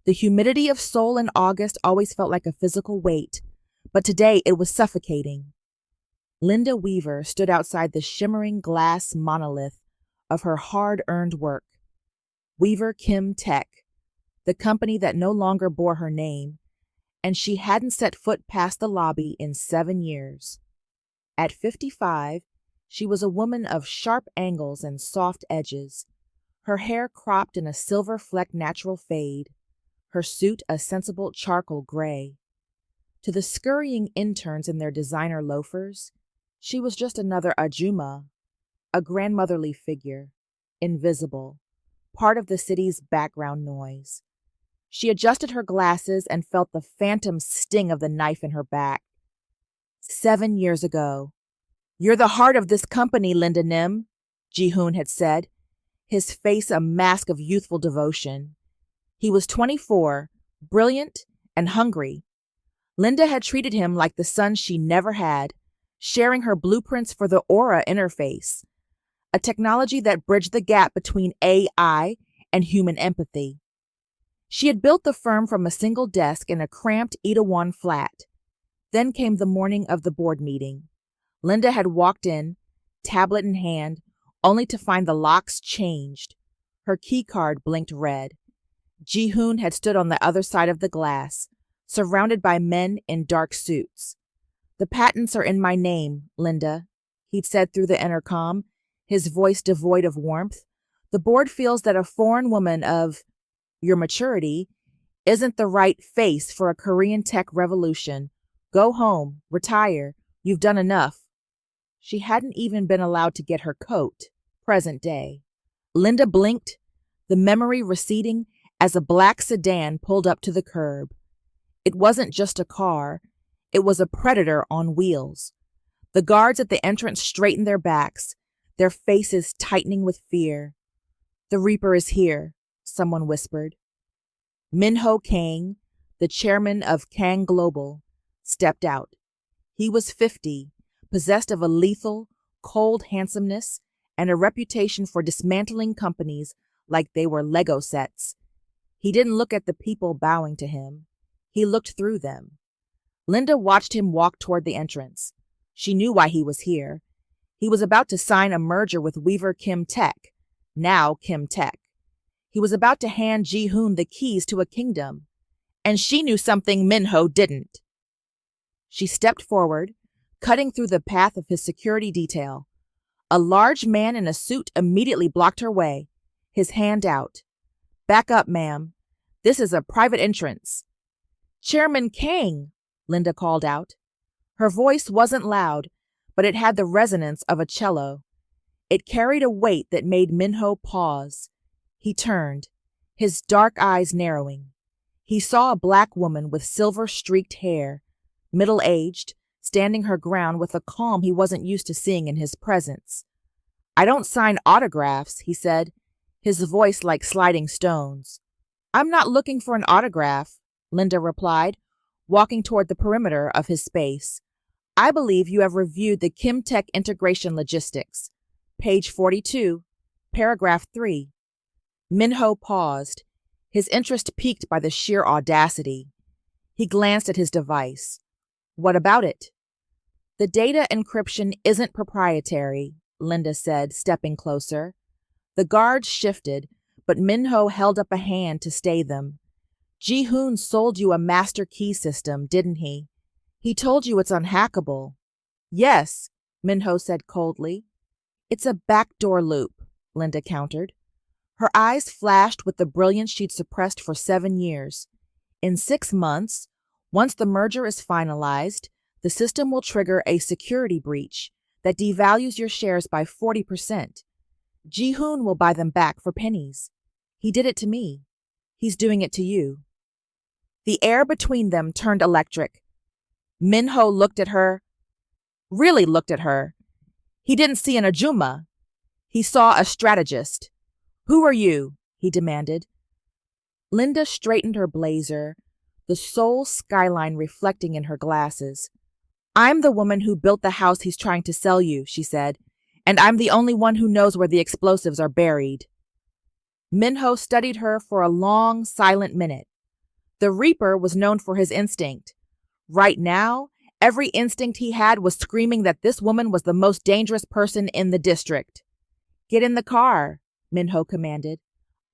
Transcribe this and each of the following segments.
The humidity of soul in August always felt like a physical weight, but today it was suffocating. Linda Weaver stood outside the shimmering glass monolith of her hard-earned work. Weaver Kim Tech, the company that no longer bore her name, and she hadn't set foot past the lobby in 7 years. At 55, she was a woman of sharp angles and soft edges, her hair cropped in a silver-flecked natural fade, her suit a sensible charcoal gray. To the scurrying interns in their designer loafers, she was just another Ajuma, a grandmotherly figure, invisible, part of the city's background noise. She adjusted her glasses and felt the phantom sting of the knife in her back. 7 years ago. "You're the heart of this company, Linda Nim," Ji-hoon had said, his face a mask of youthful devotion. He was 24, brilliant and hungry. Linda had treated him like the son she never had, sharing her blueprints for the Aura interface, a technology that bridged the gap between AI and human empathy. She had built the firm from a single desk in a cramped Itaewon flat. Then came the morning of the board meeting. Linda had walked in, tablet in hand, only to find the locks changed. Her key card blinked red. Ji-hoon had stood on the other side of the glass, surrounded by men in dark suits. "The patents are in my name, Linda," he'd said through the intercom, his voice devoid of warmth. "The board feels that a foreign woman of your maturity isn't the right face for a Korean tech revolution. Go home, retire, you've done enough." She hadn't even been allowed to get her coat, present day. Linda blinked, the memory receding as a black sedan pulled up to the curb. It wasn't just a car, it was a predator on wheels. The guards at the entrance straightened their backs, their faces tightening with fear. "The Reaper is here," someone whispered. Min-ho Kang, the chairman of Kang Global, stepped out. He was 50, possessed of a lethal, cold handsomeness and a reputation for dismantling companies like they were Lego sets. He didn't look at the people bowing to him. He looked through them. Linda watched him walk toward the entrance. She knew why he was here. He was about to sign a merger with Weaver Kim Tech, now Kim Tech. He was about to hand Ji-hoon the keys to a kingdom. And she knew something Min-ho didn't. She stepped forward, cutting through the path of his security detail. A large man in a suit immediately blocked her way, his hand out. "Back up, ma'am. This is a private entrance." "Chairman Kang," Linda called out. Her voice wasn't loud, but it had the resonance of a cello. It carried a weight that made Min-ho pause. He turned, his dark eyes narrowing. He saw a black woman with silver-streaked hair, middle-aged, standing her ground with a calm he wasn't used to seeing in his presence. "I don't sign autographs," he said, his voice like sliding stones. "I'm not looking for an autograph," Linda replied, walking toward the perimeter of his space. "I believe you have reviewed the Kim Tech integration logistics. Page 42, paragraph 3. Min-ho paused, his interest piqued by the sheer audacity. He glanced at his device. "What about it?" "The data encryption isn't proprietary," Linda said, stepping closer. The guards shifted, but Min-ho held up a hand to stay them. "Ji-hoon sold you a master key system, didn't he? He told you it's unhackable." "Yes," Min-ho said coldly. "It's a backdoor loop," Linda countered. Her eyes flashed with the brilliance she'd suppressed for 7 years. "In 6 months, once the merger is finalized, the system will trigger a security breach that devalues your shares by 40%. Ji-hoon will buy them back for pennies. He did it to me. He's doing it to you." The air between them turned electric. Min-ho looked at her, really looked at her. He didn't see an Ajuma. He saw a strategist. "Who are you?" he demanded. Linda straightened her blazer, the Seoul skyline reflecting in her glasses. "I'm the woman who built the house he's trying to sell you," she said, "and I'm the only one who knows where the explosives are buried." Min-ho studied her for a long, silent minute. The Reaper was known for his instinct. Right now, every instinct he had was screaming that this woman was the most dangerous person in the district. Get in the car, Minho commanded.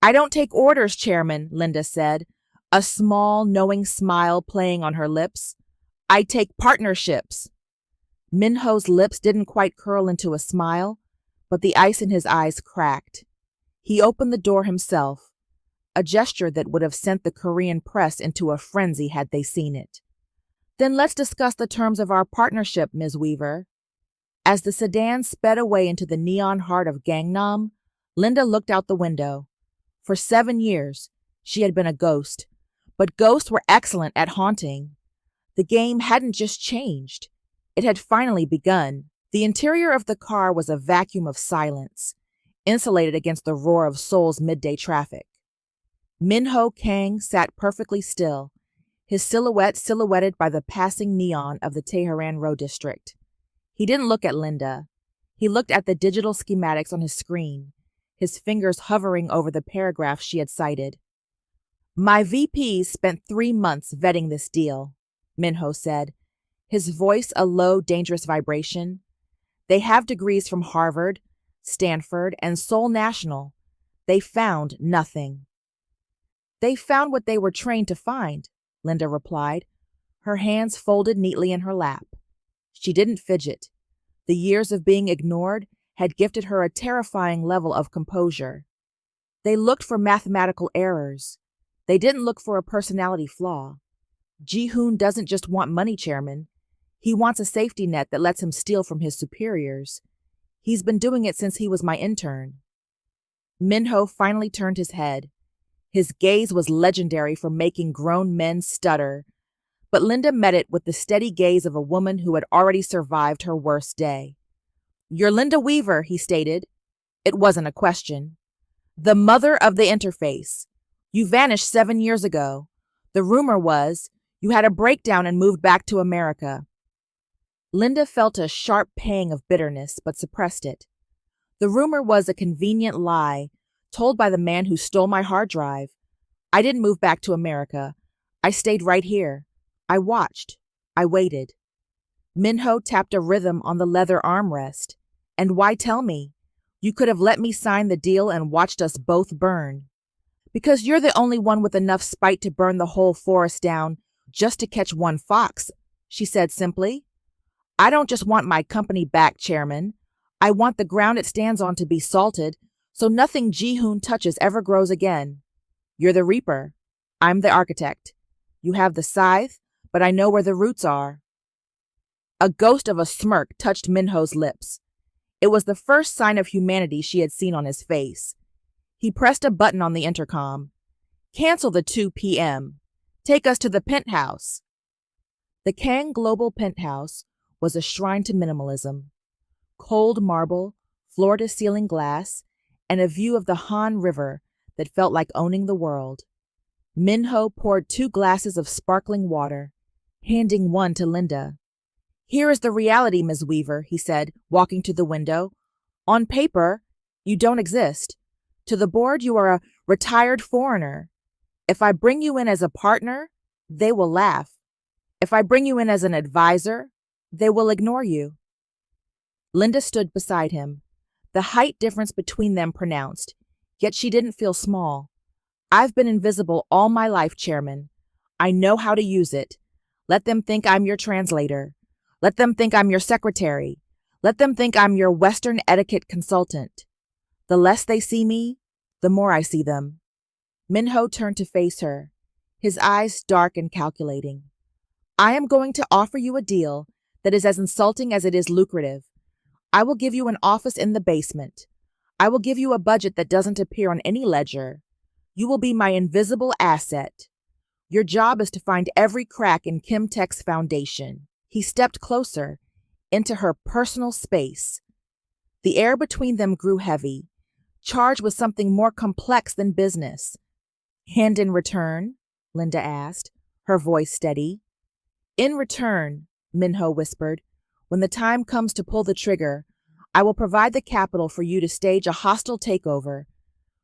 I don't take orders, Chairman, Linda said, a small, knowing smile playing on her lips. I take partnerships. Minho's lips didn't quite curl into a smile, but the ice in his eyes cracked. He opened the door himself, a gesture that would have sent the Korean press into a frenzy had they seen it. Then let's discuss the terms of our partnership, Ms. Weaver. As the sedan sped away into the neon heart of Gangnam, Linda looked out the window. For 7 years, she had been a ghost, but ghosts were excellent at haunting. The game hadn't just changed. It had finally begun. The interior of the car was a vacuum of silence, insulated against the roar of Seoul's midday traffic. Minho Kang sat perfectly still, his silhouette silhouetted by the passing neon of the Tehran Road district. He didn't look at Linda. He looked at the digital schematics on his screen, his fingers hovering over the paragraph she had cited. My VPs spent 3 months vetting this deal, Minho said, his voice a low, dangerous vibration. They have degrees from Harvard, Stanford, and Seoul National. They found nothing. They found what they were trained to find, Linda replied, her hands folded neatly in her lap. She didn't fidget. The years of being ignored had gifted her a terrifying level of composure. They looked for mathematical errors. They didn't look for a personality flaw. Ji-hoon doesn't just want money, Chairman. He wants a safety net that lets him steal from his superiors. He's been doing it since he was my intern. Minho finally turned his head. His gaze was legendary for making grown men stutter, but Linda met it with the steady gaze of a woman who had already survived her worst day. You're Linda Weaver, he stated. It wasn't a question. The mother of the interface. You vanished 7 years ago. The rumor was you had a breakdown and moved back to America. Linda felt a sharp pang of bitterness, but suppressed it. The rumor was a convenient lie told by the man who stole my hard drive. I didn't move back to America. I stayed right here. I watched. I waited. Minho tapped a rhythm on the leather armrest. And why tell me? You could have let me sign the deal and watched us both burn. Because you're the only one with enough spite to burn the whole forest down just to catch one fox, she said simply. I don't just want my company back, Chairman. I want the ground it stands on to be salted so nothing Ji-hoon touches ever grows again. You're the Reaper. I'm the architect. You have the scythe, but I know where the roots are. A ghost of a smirk touched Minho's lips. It was the first sign of humanity she had seen on his face. He pressed a button on the intercom. Cancel the 2 p.m. Take us to the penthouse. The Kang Global Penthouse was a shrine to minimalism. Cold marble, floor-to-ceiling glass, and a view of the Han River that felt like owning the world. Minho poured 2 glasses of sparkling water, handing one to Linda. Here is the reality, Ms. Weaver, he said, walking to the window. On paper, you don't exist. To the board, you are a retired foreigner. If I bring you in as a partner, they will laugh. If I bring you in as an advisor, they will ignore you. Linda stood beside him, the height difference between them pronounced, yet she didn't feel small. I've been invisible all my life, Chairman. I know how to use it. Let them think I'm your translator. Let them think I'm your secretary. Let them think I'm your Western etiquette consultant. The less they see me, the more I see them. Minho turned to face her, his eyes dark and calculating. I am going to offer you a deal that is as insulting as it is lucrative. I will give you an office in the basement. I will give you a budget that doesn't appear on any ledger. You will be my invisible asset. Your job is to find every crack in Kim Tech's foundation. He stepped closer, into her personal space. The air between them grew heavy, charged with something more complex than business. And in return? Linda asked, her voice steady. In return, Minho whispered, when the time comes to pull the trigger, I will provide the capital for you to stage a hostile takeover.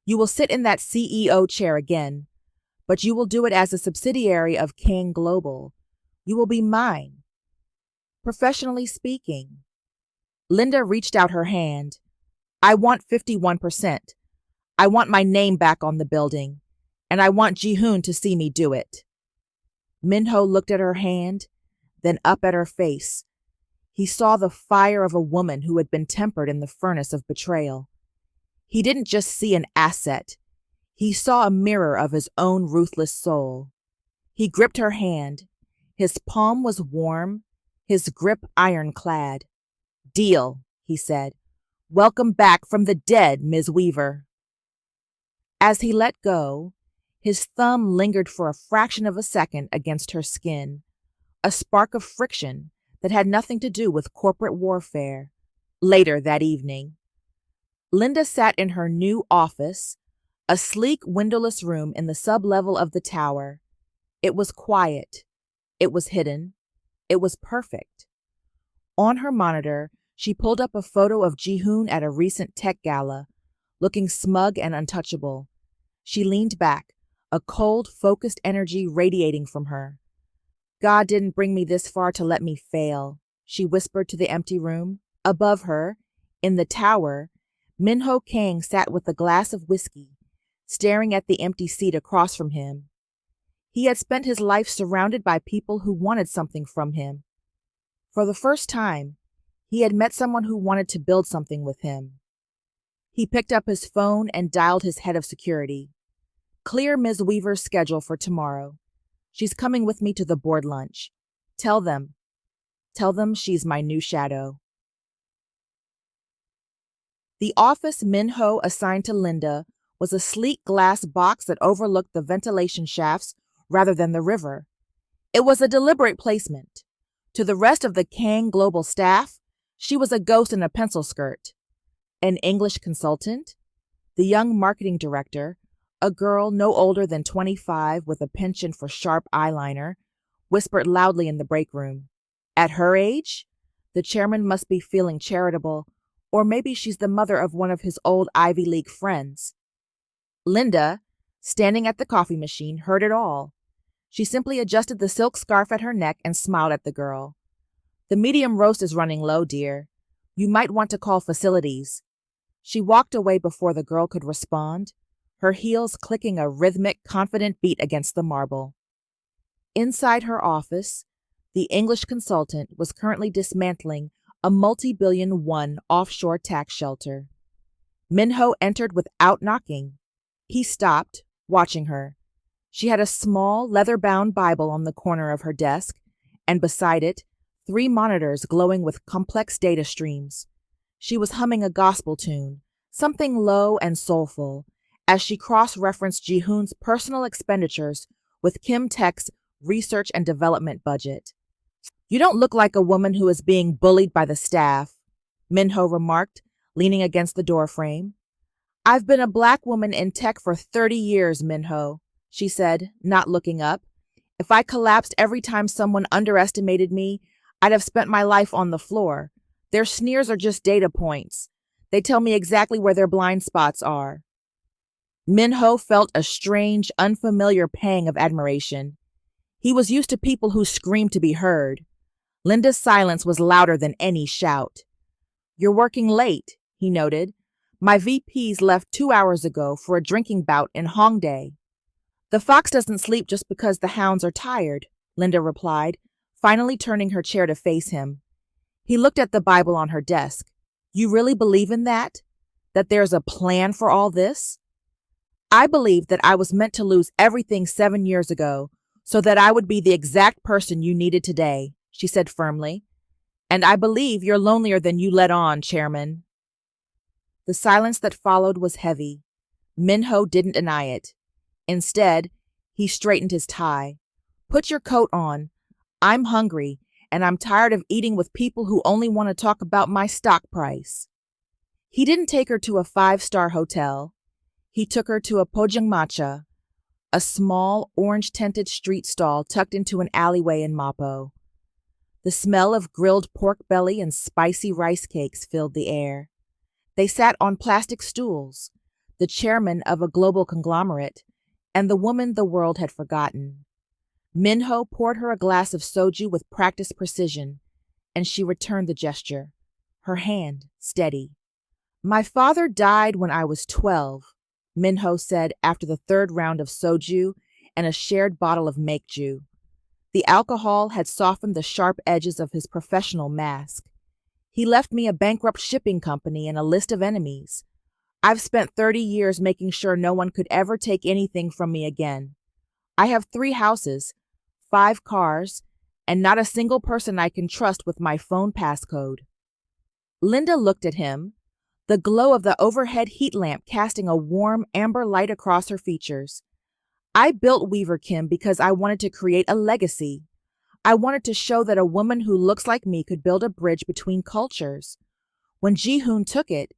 You will sit in that CEO chair again, but you will do it as a subsidiary of Kang Global. You will be mine. Professionally speaking. Linda reached out her hand. I want 51%. I want my name back on the building, and I want Ji-hoon to see me do it. Min-ho looked at her hand, then up at her face. He saw the fire of a woman who had been tempered in the furnace of betrayal. He didn't just see an asset. He saw a mirror of his own ruthless soul. He gripped her hand. His palm was warm, his grip ironclad. Deal, he said. Welcome back from the dead, Ms. Weaver. As he let go, his thumb lingered for a fraction of a second against her skin, a spark of friction that had nothing to do with corporate warfare. Later that evening, Linda sat in her new office, a sleek windowless room in the sub-level of the tower. It was quiet. It was hidden. It was perfect. On her monitor, she pulled up a photo of Ji-hoon at a recent tech gala, looking smug and untouchable. She leaned back, a cold, focused energy radiating from her. God didn't bring me this far to let me fail, she whispered to the empty room. Above her, in the tower, Min-ho Kang sat with a glass of whiskey, staring at the empty seat across from him. He had spent his life surrounded by people who wanted something from him. For the first time, he had met someone who wanted to build something with him. He picked up his phone and dialed his head of security. Clear Ms. Weaver's schedule for tomorrow. She's coming with me to the board lunch. Tell them she's my new shadow. The office Min-ho assigned to Linda was a sleek glass box that overlooked the ventilation shafts rather than the river. It was a deliberate placement. To the rest of the Kang Global staff, she was a ghost in a pencil skirt. An English consultant, the young marketing director, a girl no older than 25 with a penchant for sharp eyeliner, whispered loudly in the break room. At her age, the chairman must be feeling charitable, or maybe she's the mother of one of his old Ivy League friends. Linda, standing at the coffee machine, heard it all. She simply adjusted the silk scarf at her neck and smiled at the girl. The medium roast is running low, dear. You might want to call facilities. She walked away before the girl could respond, her heels clicking a rhythmic, confident beat against the marble. Inside her office, the English consultant was currently dismantling a multi-billion-won offshore tax shelter. Min-ho entered without knocking. He stopped, watching her. She had a small, leather-bound Bible on the corner of her desk, and beside it, 3 monitors glowing with complex data streams. She was humming a gospel tune, something low and soulful, as she cross-referenced Ji-hoon's personal expenditures with Kim Tech's research and development budget. You don't look like a woman who is being bullied by the staff, Min-ho remarked, leaning against the doorframe. I've been a black woman in tech for 30 years, Min-ho, she said, not looking up. If I collapsed every time someone underestimated me, I'd have spent my life on the floor. Their sneers are just data points. They tell me exactly where their blind spots are. Min-ho felt a strange, unfamiliar pang of admiration. He was used to people who screamed to be heard. Linda's silence was louder than any shout. You're working late, he noted. My VPs left 2 hours ago for a drinking bout in Hongdae. The fox doesn't sleep just because the hounds are tired, Linda replied, finally turning her chair to face him. He looked at the Bible on her desk. You really believe in that? That there's a plan for all this? I believe that I was meant to lose everything 7 years ago so that I would be the exact person you needed today, she said firmly. And I believe you're lonelier than you let on, Chairman. The silence that followed was heavy. Min-ho didn't deny it. Instead, he straightened his tie. Put your coat on. I'm hungry, and I'm tired of eating with people who only want to talk about my stock price. He didn't take her to a 5-star hotel. He took her to a pojangmatcha, a small, orange-tinted street stall tucked into an alleyway in Mapo. The smell of grilled pork belly and spicy rice cakes filled the air. They sat on plastic stools, the chairman of a global conglomerate, and the woman the world had forgotten. Minho poured her a glass of soju with practiced precision, and she returned the gesture, her hand steady. My father died when I was 12, Minho said after the third round of soju and a shared bottle of makeju. The alcohol had softened the sharp edges of his professional mask. He left me a bankrupt shipping company and a list of enemies. I've spent 30 years making sure no one could ever take anything from me again. I have 3 houses, 5 cars, and not a single person I can trust with my phone passcode. Linda looked at him, the glow of the overhead heat lamp casting a warm amber light across her features. I built Weaver Kim because I wanted to create a legacy. I wanted to show that a woman who looks like me could build a bridge between cultures. When Ji-hoon took it,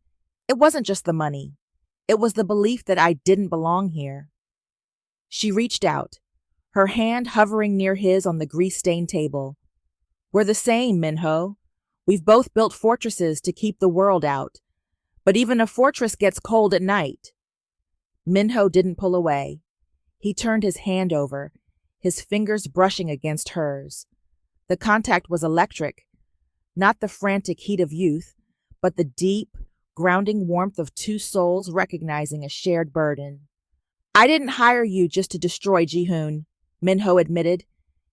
it wasn't just the money. It was the belief that I didn't belong here. She reached out, her hand hovering near his on the grease-stained table. We're the same, Minho. We've both built fortresses to keep the world out. But even a fortress gets cold at night. Minho didn't pull away. He turned his hand over, his fingers brushing against hers. The contact was electric, not the frantic heat of youth, but the deep, grounding warmth of 2 souls recognizing a shared burden. I didn't hire you just to destroy Ji-hoon, Minho admitted,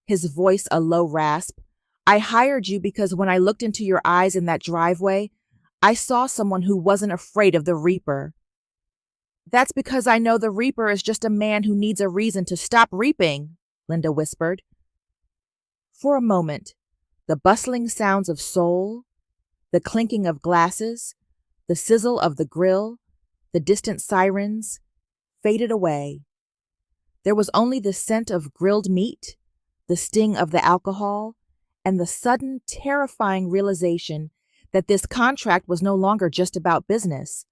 his voice a low rasp. I hired you because when I looked into your eyes in that driveway, I saw someone who wasn't afraid of the Reaper. That's because I know the Reaper is just a man who needs a reason to stop reaping, Linda whispered. For a moment, the bustling sounds of Seoul, the clinking of glasses, the sizzle of the grill, the distant sirens, faded away. There was only the scent of grilled meat, the sting of the alcohol, and the sudden, terrifying realization that this contract was no longer just about business.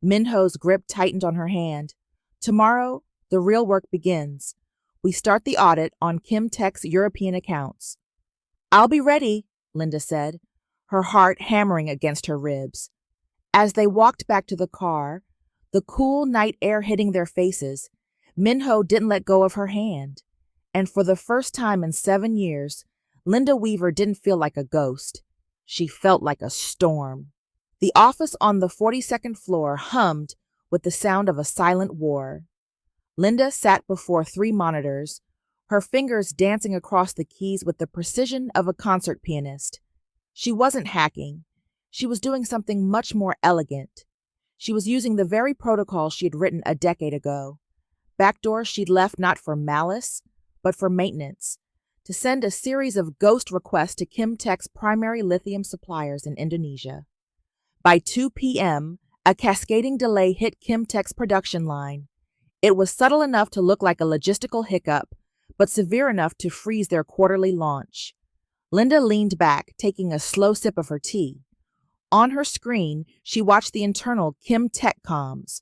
Minho's grip tightened on her hand. Tomorrow, the real work begins. We start the audit on Kim Tech's European accounts. I'll be ready, Linda said, her heart hammering against her ribs. As they walked back to the car, the cool night air hitting their faces, Minho didn't let go of her hand. And for the first time in 7 years, Linda Weaver didn't feel like a ghost. She felt like a storm. The office on the 42nd floor hummed with the sound of a silent war. Linda sat before 3 monitors, her fingers dancing across the keys with the precision of a concert pianist. She wasn't hacking. She was doing something much more elegant. She was using the very protocol she had written a decade ago. Backdoors she'd left not for malice, but for maintenance, to send a series of ghost requests to Kim Tech's primary lithium suppliers in Indonesia. By 2 p.m., a cascading delay hit Kim Tech's production line. It was subtle enough to look like a logistical hiccup, but severe enough to freeze their quarterly launch. Linda leaned back, taking a slow sip of her tea. On her screen, she watched the internal Kim Tech comms,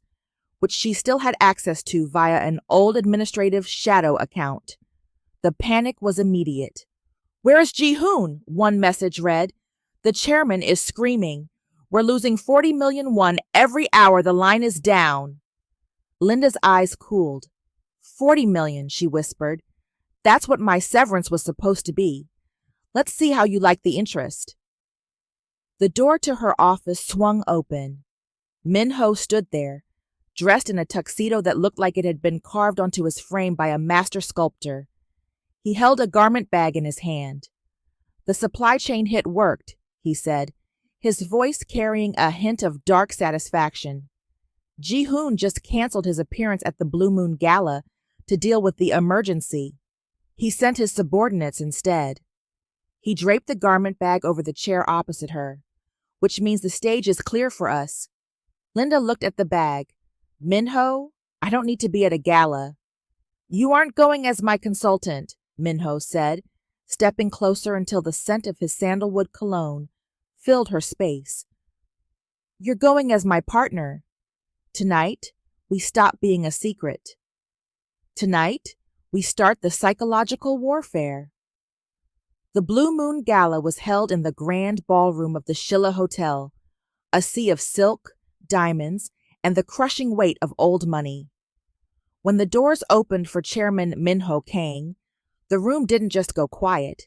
which she still had access to via an old administrative shadow account. The panic was immediate. "Where is Ji-hoon?" one message read. "The chairman is screaming. We're losing 40 million won every hour the line is down." Linda's eyes cooled. 40 million, she whispered. "That's what my severance was supposed to be. Let's see how you like the interest." The door to her office swung open. Minho stood there, dressed in a tuxedo that looked like it had been carved onto his frame by a master sculptor. He held a garment bag in his hand. "The supply chain hit worked," he said, his voice carrying a hint of dark satisfaction. Ji-hoon just canceled his appearance at the Blue Moon Gala to deal with the emergency. He sent his subordinates instead. He draped the garment bag over the chair opposite her, "which means the stage is clear for us." Linda looked at the bag. "Minho, I don't need to be at a gala." "You aren't going as my consultant," Minho said, stepping closer until the scent of his sandalwood cologne filled her space. "You're going as my partner. Tonight, we stop being a secret. Tonight, we start the psychological warfare." The Blue Moon Gala was held in the grand ballroom of the Shilla Hotel, a sea of silk, diamonds, and the crushing weight of old money. When the doors opened for Chairman Minho Kang, the room didn't just go quiet,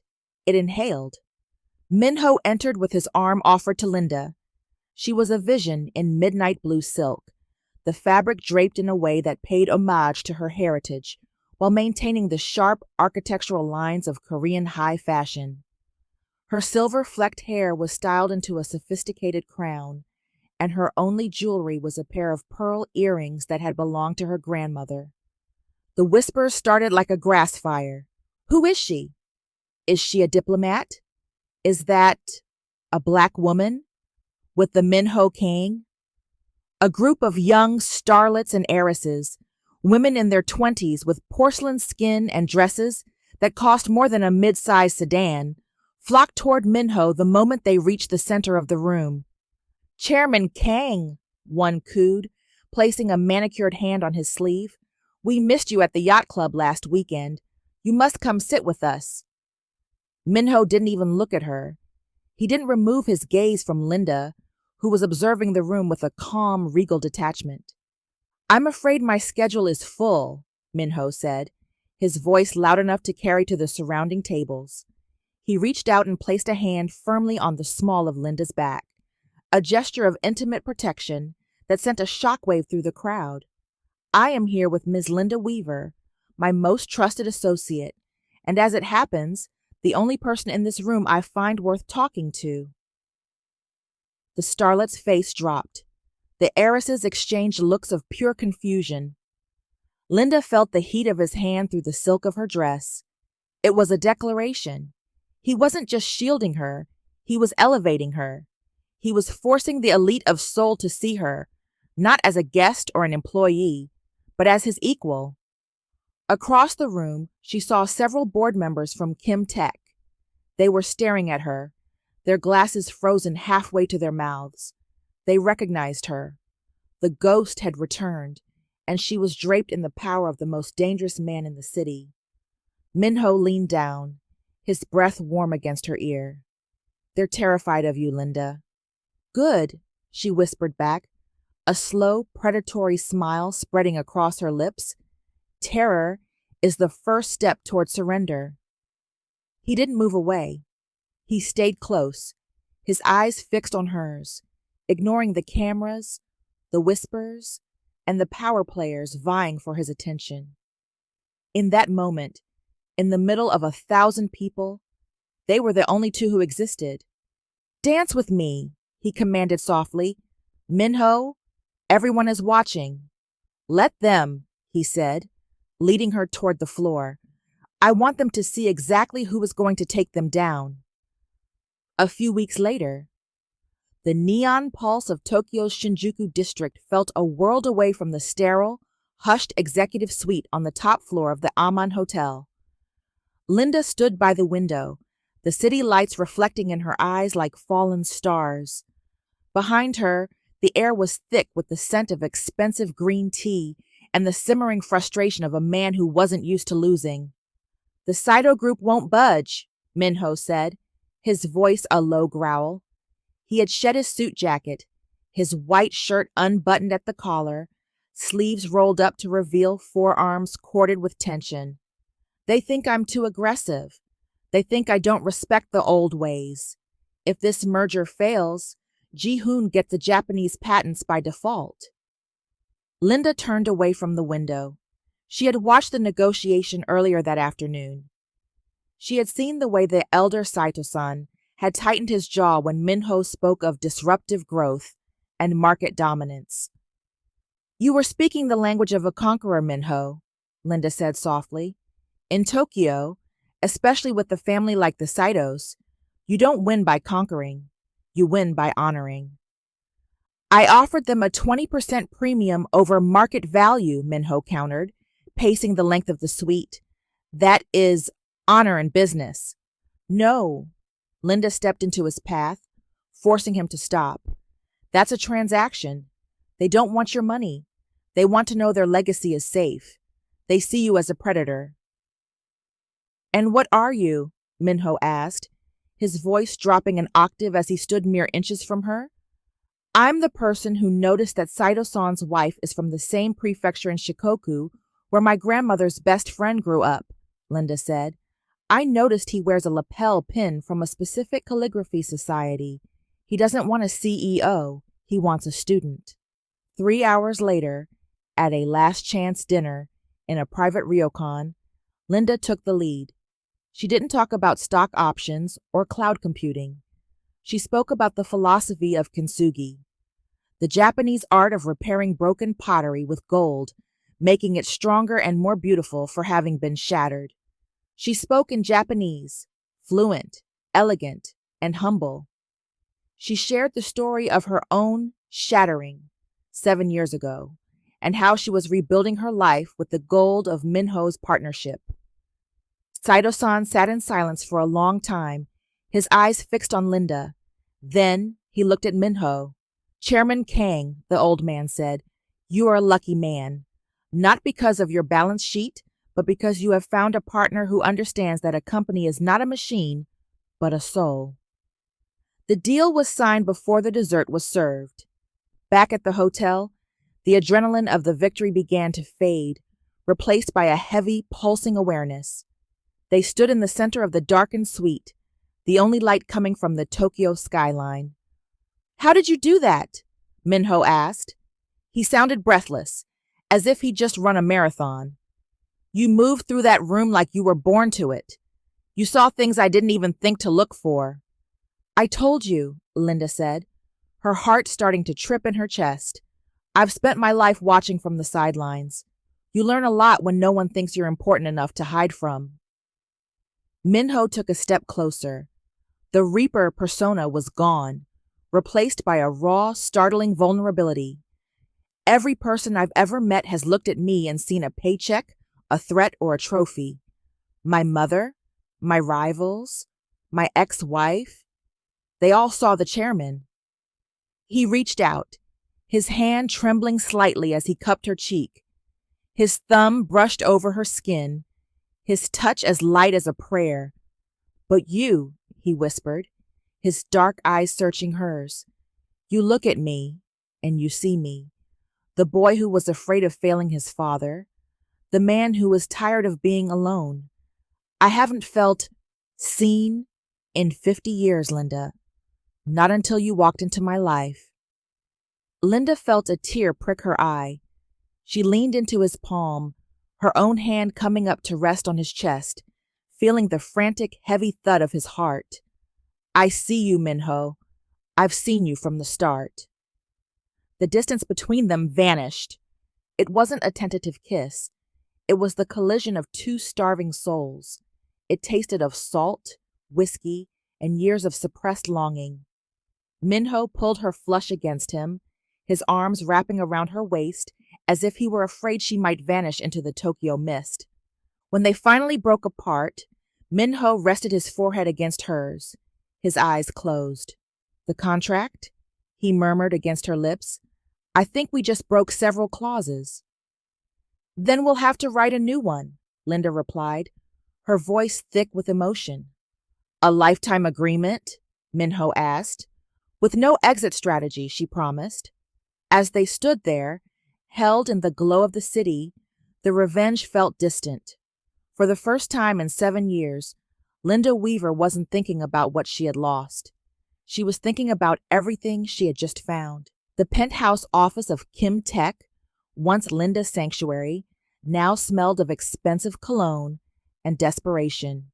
it inhaled. Minho entered with his arm offered to Linda. She was a vision in midnight blue silk, the fabric draped in a way that paid homage to her heritage, while maintaining the sharp architectural lines of Korean high fashion. Her silver-flecked hair was styled into a sophisticated crown, and her only jewelry was a pair of pearl earrings that had belonged to her grandmother. The whispers started like a grass fire. Who is she? Is she a diplomat? Is that a black woman with the Minho Kang? A group of young starlets and heiresses, women in their 20s with porcelain skin and dresses that cost more than a mid-sized sedan, flocked toward Minho the moment they reached the center of the room. "Chairman Kang," one cooed, placing a manicured hand on his sleeve. "We missed you at the yacht club last weekend. You must come sit with us." Minho didn't even look at her. He didn't remove his gaze from Linda, who was observing the room with a calm, regal detachment. "I'm afraid my schedule is full," Minho said, his voice loud enough to carry to the surrounding tables. He reached out and placed a hand firmly on the small of Linda's back, a gesture of intimate protection that sent a shockwave through the crowd. "I am here with Ms. Linda Weaver, my most trusted associate, and as it happens, the only person in this room I find worth talking to." The starlet's face dropped. The heiresses exchanged looks of pure confusion. Linda felt the heat of his hand through the silk of her dress. It was a declaration. He wasn't just shielding her, he was elevating her. He was forcing the elite of Seoul to see her, not as a guest or an employee, but as his equal. Across the room, she saw several board members from Kim Tech. They were staring at her, their glasses frozen halfway to their mouths. They recognized her. The ghost had returned, and she was draped in the power of the most dangerous man in the city. Minho leaned down, his breath warm against her ear. "They're terrified of you, Linda." "Good," she whispered back, a slow, predatory smile spreading across her lips. "Terror is the first step toward surrender." He didn't move away. He stayed close, his eyes fixed on hers, ignoring the cameras, the whispers, and the power players vying for his attention. In that moment, in the middle of 1,000 people, they were the only two who existed. "Dance with me," he commanded softly. "Minho, everyone is watching." "Let them," he said, leading her toward the floor. "I want them to see exactly who is going to take them down." A few weeks later, the neon pulse of Tokyo's Shinjuku district felt a world away from the sterile, hushed executive suite on the top floor of the Aman Hotel. Linda stood by the window, the city lights reflecting in her eyes like fallen stars. Behind her, the air was thick with the scent of expensive green tea and the simmering frustration of a man who wasn't used to losing. "The Saito group won't budge," Minho said, his voice a low growl. He had shed his suit jacket, his white shirt unbuttoned at the collar, sleeves rolled up to reveal forearms corded with tension. "They think I'm too aggressive. They think I don't respect the old ways. If this merger fails, Ji-hoon gets the Japanese patents by default." Linda turned away from the window. She had watched the negotiation earlier that afternoon. She had seen the way the elder Saito-san had tightened his jaw when Minho spoke of disruptive growth and market dominance. "You were speaking the language of a conqueror, Minho," Linda said softly. "In Tokyo, especially with a family like the Saitos, you don't win by conquering, you win by honoring." "I offered them a 20% premium over market value," Minho countered, pacing the length of the suite. "That is honor in business." "No." Linda stepped into his path, forcing him to stop. "That's a transaction. They don't want your money. They want to know their legacy is safe. They see you as a predator." "And what are you?" Minho asked, his voice dropping an octave as he stood mere inches from her. "I'm the person who noticed that Saito-san's wife is from the same prefecture in Shikoku Where my grandmother's best friend grew up, Linda said. I noticed he wears a lapel pin from a specific calligraphy society. He doesn't want a CEO, he wants a student. 3 hours later, at a last chance dinner in a private ryokan, Linda took the lead. She didn't talk about stock options or cloud computing. She spoke about the philosophy of kintsugi, the Japanese art of repairing broken pottery with gold, making it stronger and more beautiful for having been shattered. She spoke in Japanese, fluent, elegant, and humble. She shared the story of her own shattering 7 years ago and how she was rebuilding her life with the gold of Minho's partnership. Saito-san sat in silence for a long time, his eyes fixed on Linda. Then he looked at Minho. Chairman Kang, the old man said, you are a lucky man, not because of your balance sheet, but because you have found a partner who understands that a company is not a machine, but a soul. The deal was signed before the dessert was served. Back at the hotel, the adrenaline of the victory began to fade, replaced by a heavy, pulsing awareness. They stood in the center of the darkened suite, the only light coming from the Tokyo skyline. How did you do that? Minho asked. He sounded breathless, as if he'd just run a marathon. You moved through that room like you were born to it. You saw things I didn't even think to look for. I told you, Linda said, her heart starting to trip in her chest. I've spent my life watching from the sidelines. You learn a lot when no one thinks you're important enough to hide from. Minho took a step closer. The Reaper persona was gone, replaced by a raw, startling vulnerability. Every person I've ever met has looked at me and seen a paycheck, a threat, or a trophy. My mother, my rivals, my ex-wife, they all saw the chairman. He reached out, his hand trembling slightly as he cupped her cheek. His thumb brushed over her skin, his touch as light as a prayer. But you, he whispered, his dark eyes searching hers. You look at me, and you see me. The boy who was afraid of failing his father. The man who was tired of being alone. I haven't felt seen in 50 years, Linda. Not until you walked into my life. Linda felt a tear prick her eye. She leaned into his palm, her own hand coming up to rest on his chest, feeling the frantic, heavy thud of his heart. I see you, Minho. I've seen you from the start. The distance between them vanished. It wasn't a tentative kiss. It was the collision of two starving souls. It tasted of salt, whiskey, and years of suppressed longing. Minho pulled her flush against him, his arms wrapping around her waist as if he were afraid she might vanish into the Tokyo mist. When they finally broke apart, Minho rested his forehead against hers. His eyes closed. The contract? He murmured against her lips. I think we just broke several clauses. Then we'll have to write a new one, Linda replied, her voice thick with emotion. A lifetime agreement? Minho asked. With no exit strategy, she promised. As they stood there, held in the glow of the city, the revenge felt distant. For the first time in 7 years, Linda Weaver wasn't thinking about what she had lost. She was thinking about everything she had just found. The penthouse office of Kim Tech, once Linda's sanctuary, now smelled of expensive cologne and desperation.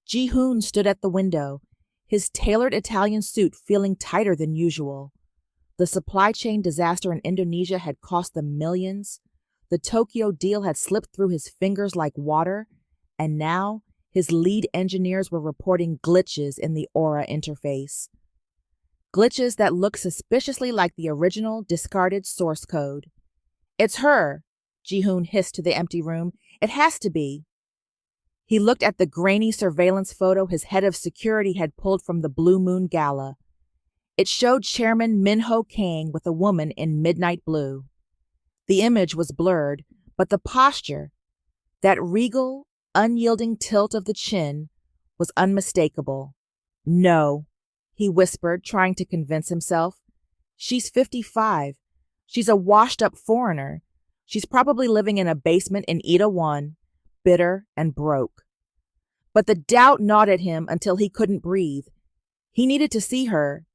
Ji-hoon stood at the window, his tailored Italian suit feeling tighter than usual. The supply chain disaster in Indonesia had cost them millions. The Tokyo deal had slipped through his fingers like water, and now his lead engineers were reporting glitches in the Aura interface. Glitches that looked suspiciously like the original discarded source code. It's her, Ji-hoon hissed to the empty room. It has to be. He looked at the grainy surveillance photo his head of security had pulled from the Blue Moon Gala. It showed Chairman Minho Kang with a woman in midnight blue. The image was blurred, but the posture, that regal, unyielding tilt of the chin, was unmistakable. No, he whispered, trying to convince himself. She's 55. She's a washed-up foreigner. She's probably living in a basement in Ida 1, bitter and broke. But the doubt gnawed at him until he couldn't breathe. He needed to see her.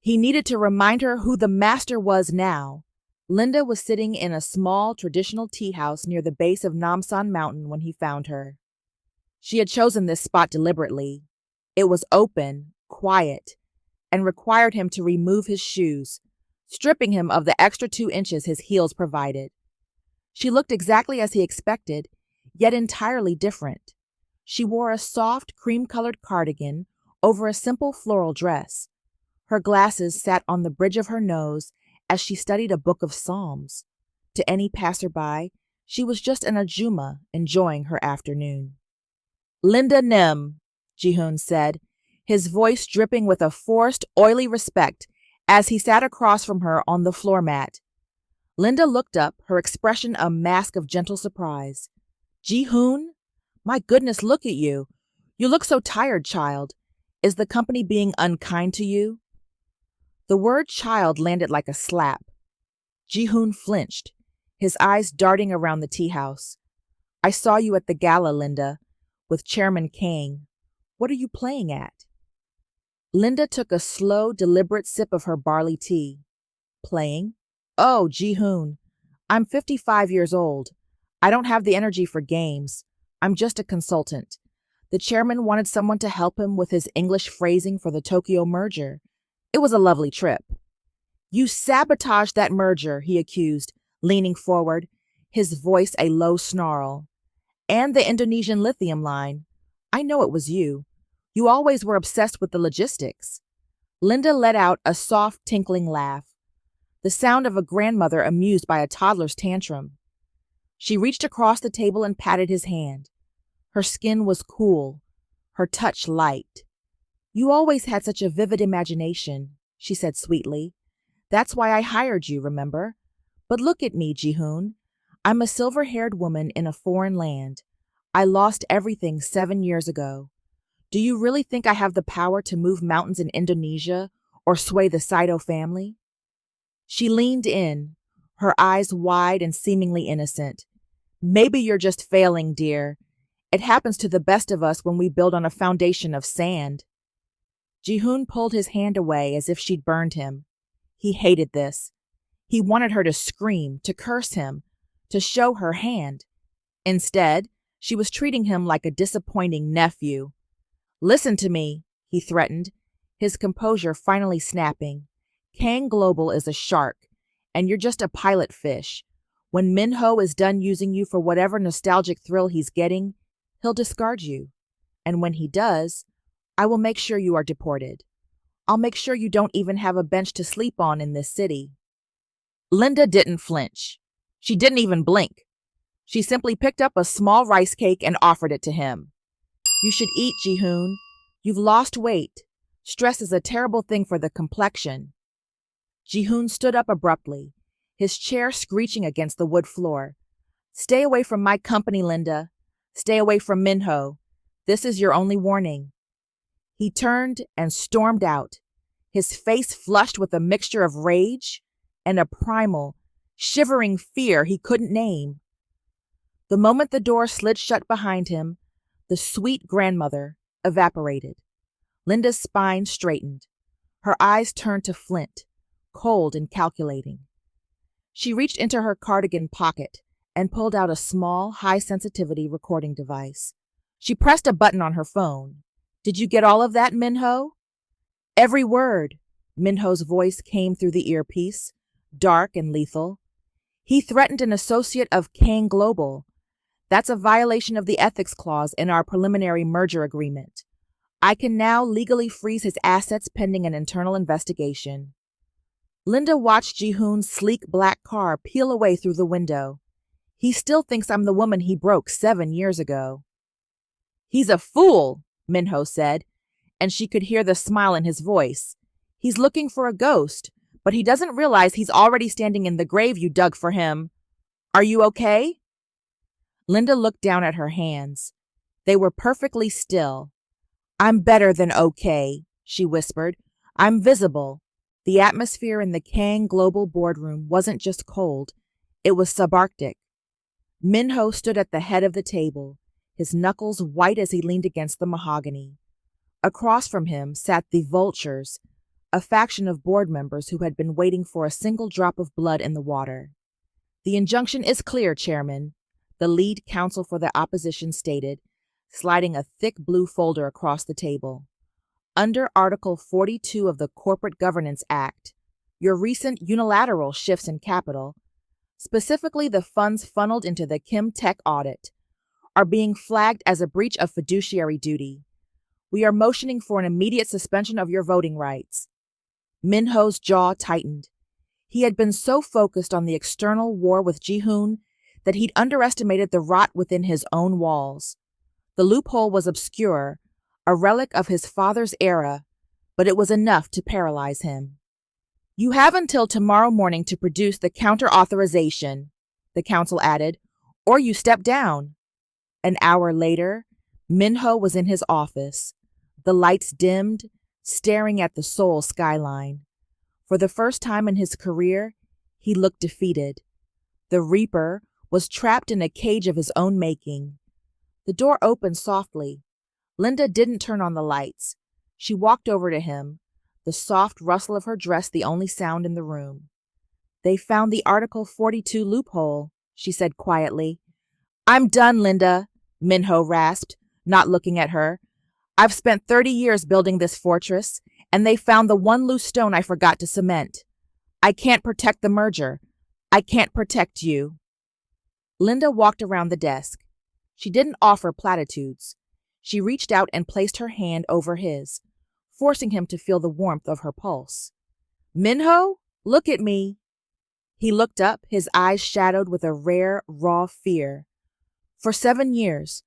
He needed to remind her who the master was now. Linda was sitting in a small traditional tea house near the base of Namsan Mountain when he found her. She had chosen this spot deliberately. It was open, quiet, and required him to remove his shoes, stripping him of the extra 2 inches his heels provided. She looked exactly as he expected, yet entirely different. She wore a soft, cream-colored cardigan over a simple floral dress. Her glasses sat on the bridge of her nose as she studied a book of psalms. To any passerby, she was just an Ajuma enjoying her afternoon. "Linda Nim," Jihoon said, his voice dripping with a forced, oily respect as he sat across from her on the floor mat. Linda looked up, her expression a mask of gentle surprise. "Jihoon? My goodness, look at you. You look so tired, child. Is the company being unkind to you?" The word child landed like a slap. Jihoon flinched, his eyes darting around the tea house. "I saw you at the gala, Linda, with Chairman Kang. What are you playing at?" Linda took a slow, deliberate sip of her barley tea. "Playing? Oh, Jihoon, I'm 55 years old. I don't have the energy for games. I'm just a consultant. The chairman wanted someone to help him with his English phrasing for the Tokyo merger. It was a lovely trip." "You sabotaged that merger," he accused, leaning forward, his voice a low snarl. "And the Indonesian lithium line. I know it was you. You always were obsessed with the logistics." Linda let out a soft, tinkling laugh, the sound of a grandmother amused by a toddler's tantrum. She reached across the table and patted his hand. Her skin was cool, her touch light. "You always had such a vivid imagination," she said sweetly. "That's why I hired you, remember? But look at me, Jihoon. I'm a silver-haired woman in a foreign land. I lost everything 7 years ago. Do you really think I have the power to move mountains in Indonesia or sway the Saito family?" She leaned in, her eyes wide and seemingly innocent. "Maybe you're just failing, dear. It happens to the best of us when we build on a foundation of sand." Jihoon pulled his hand away as if she'd burned him. He hated this. He wanted her to scream, to curse him, to show her hand. Instead, she was treating him like a disappointing nephew. "Listen to me," he threatened, his composure finally snapping. "Kang Global is a shark, and you're just a pilot fish. When Minho is done using you for whatever nostalgic thrill he's getting, he'll discard you. And when he does, I will make sure you are deported. I'll make sure you don't even have a bench to sleep on in this city." Linda didn't flinch. She didn't even blink. She simply picked up a small rice cake and offered it to him. "You should eat, Jihoon. You've lost weight. Stress is a terrible thing for the complexion." Jihoon stood up abruptly, his chair screeching against the wood floor. "Stay away from my company, Linda. Stay away from Minho. This is your only warning." He turned and stormed out, his face flushed with a mixture of rage and a primal, shivering fear he couldn't name. The moment the door slid shut behind him, the sweet grandmother evaporated. Linda's spine straightened. Her eyes turned to flint, cold and calculating. She reached into her cardigan pocket and pulled out a small, high-sensitivity recording device. She pressed a button on her phone. "Did you get all of that, Minho?" "Every word," Minho's voice came through the earpiece, dark and lethal. "He threatened an associate of Kang Global. That's a violation of the ethics clause in our preliminary merger agreement. I can now legally freeze his assets pending an internal investigation." Linda watched Jihoon's sleek black car peel away through the window. "He still thinks I'm the woman he broke 7 years ago." "He's a fool," Minho said, and she could hear the smile in his voice. "He's looking for a ghost, but he doesn't realize he's already standing in the grave you dug for him. Are you okay?" Linda looked down at her hands. They were perfectly still. "I'm better than okay," she whispered. "I'm visible." The atmosphere in the Kang Global boardroom wasn't just cold, It was subarctic. Minho stood at the head of the table, his knuckles white as he leaned against the mahogany. Across from him sat the Vultures, a faction of board members who had been waiting for a single drop of blood in the water. "The injunction is clear, Chairman," the lead counsel for the opposition stated, sliding a thick blue folder across the table. "Under Article 42 of the Corporate Governance Act, your recent unilateral shifts in capital, specifically the funds funneled into the Chem-Tech audit, are being flagged as a breach of fiduciary duty. We are motioning for an immediate suspension of your voting rights." Minho's jaw tightened. He had been so focused on the external war with Ji-hoon that he'd underestimated the rot within his own walls. The loophole was obscure, a relic of his father's era, but it was enough to paralyze him. "You have until tomorrow morning to produce the counter-authorization," the counsel added, "or you step down." An hour later, Minho was in his office, the lights dimmed, staring at the Seoul skyline. For the first time in his career, he looked defeated. The Reaper was trapped in a cage of his own making. The door opened softly. Linda didn't turn on the lights. She walked over to him, the soft rustle of her dress the only sound in the room. "They found the Article 42 loophole," she said quietly. "I'm done, Linda," Minho rasped, not looking at her. "I've spent 30 years building this fortress, and they found the one loose stone I forgot to cement. I can't protect the merger. I can't protect you." Linda walked around the desk. She didn't offer platitudes. She reached out and placed her hand over his, forcing him to feel the warmth of her pulse. "Minho, look at me." He looked up, his eyes shadowed with a rare, raw fear. "For 7 years,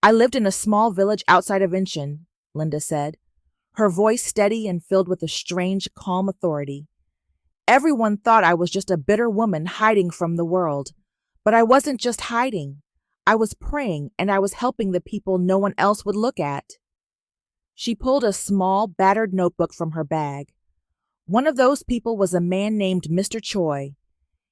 I lived in a small village outside of Incheon," Linda said, her voice steady and filled with a strange, calm authority. "Everyone thought I was just a bitter woman hiding from the world. But I wasn't just hiding. I was praying, and I was helping the people no one else would look at." She pulled a small, battered notebook from her bag. One of those people was a man named Mr. Choi.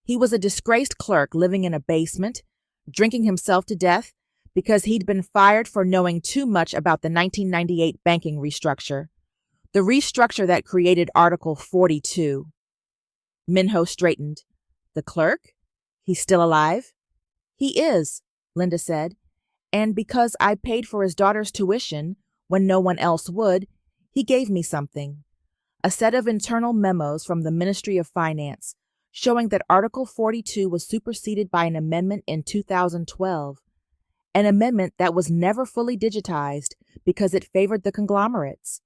He was a disgraced clerk living in a basement, drinking himself to death because he'd been fired for knowing too much about the 1998 banking restructure, the restructure that created Article 42. Minho straightened. "The clerk? He's still alive?" "He is," Linda said, "and because I paid for his daughter's tuition when no one else would, he gave me something. A set of internal memos from the Ministry of Finance showing that Article 42 was superseded by an amendment in 2012, an amendment that was never fully digitized because it favored the conglomerates."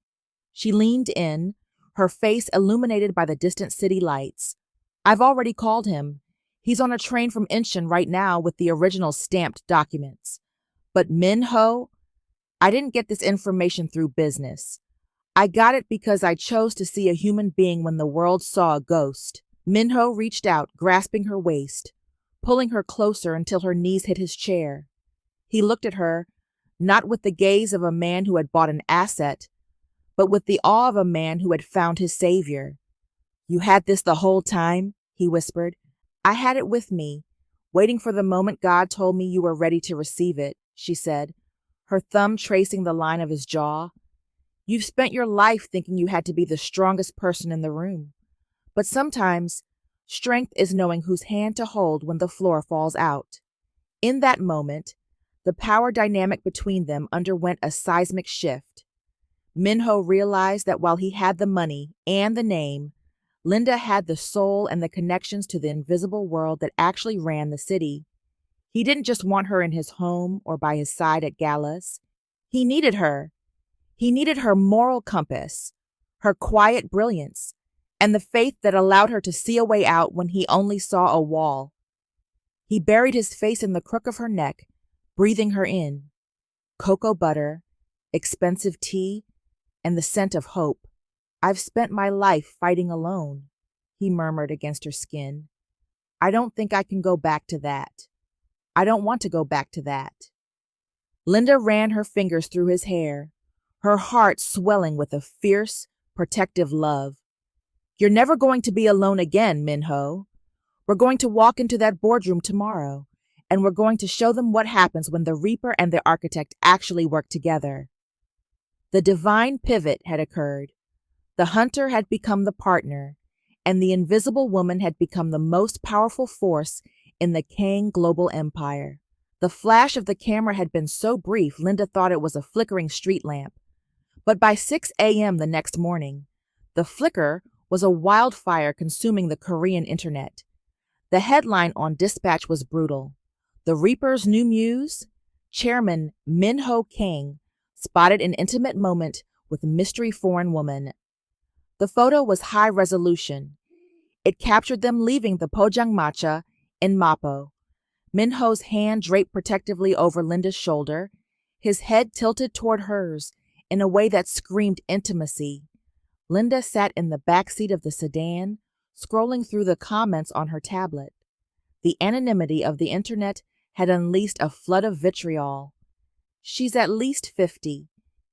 She leaned in, her face illuminated by the distant city lights. "I've already called him. He's on a train from Incheon right now with the original stamped documents. But Minho, I didn't get this information through business. I got it because I chose to see a human being when the world saw a ghost." Minho reached out, grasping her waist, pulling her closer until her knees hit his chair. He looked at her, not with the gaze of a man who had bought an asset, but with the awe of a man who had found his savior. "You had this the whole time?" he whispered. "I had it with me, waiting for the moment God told me you were ready to receive it," she said, her thumb tracing the line of his jaw. "You've spent your life thinking you had to be the strongest person in the room. But sometimes, strength is knowing whose hand to hold when the floor falls out." In that moment, the power dynamic between them underwent a seismic shift. Minho realized that while he had the money and the name, Linda had the soul and the connections to the invisible world that actually ran the city. He didn't just want her in his home or by his side at galas. He needed her. He needed her moral compass, her quiet brilliance, and the faith that allowed her to see a way out when he only saw a wall. He buried his face in the crook of her neck, breathing her in. Cocoa butter, expensive tea, and the scent of hope. "I've spent my life fighting alone," he murmured against her skin. "I don't think I can go back to that. I don't want to go back to that." Linda ran her fingers through his hair, her heart swelling with a fierce, protective love. "You're never going to be alone again, Minho. We're going to walk into that boardroom tomorrow, and we're going to show them what happens when the Reaper and the Architect actually work together." The divine pivot had occurred. The hunter had become the partner, and the invisible woman had become the most powerful force in the Kang global empire. The flash of the camera had been so brief, Linda thought it was a flickering street lamp. But by 6 a.m. the next morning, the flicker was a wildfire consuming the Korean internet. The headline on Dispatch was brutal. "The Reaper's new muse, Chairman Min-ho Kang, spotted an intimate moment with mystery foreign woman." The photo was high resolution. It captured them leaving the Pojangmacha in Mapo. Min-ho's hand draped protectively over Linda's shoulder, his head tilted toward hers in a way that screamed intimacy. Linda sat in the back seat of the sedan, scrolling through the comments on her tablet. The anonymity of the internet had unleashed a flood of vitriol. "She's at least 50.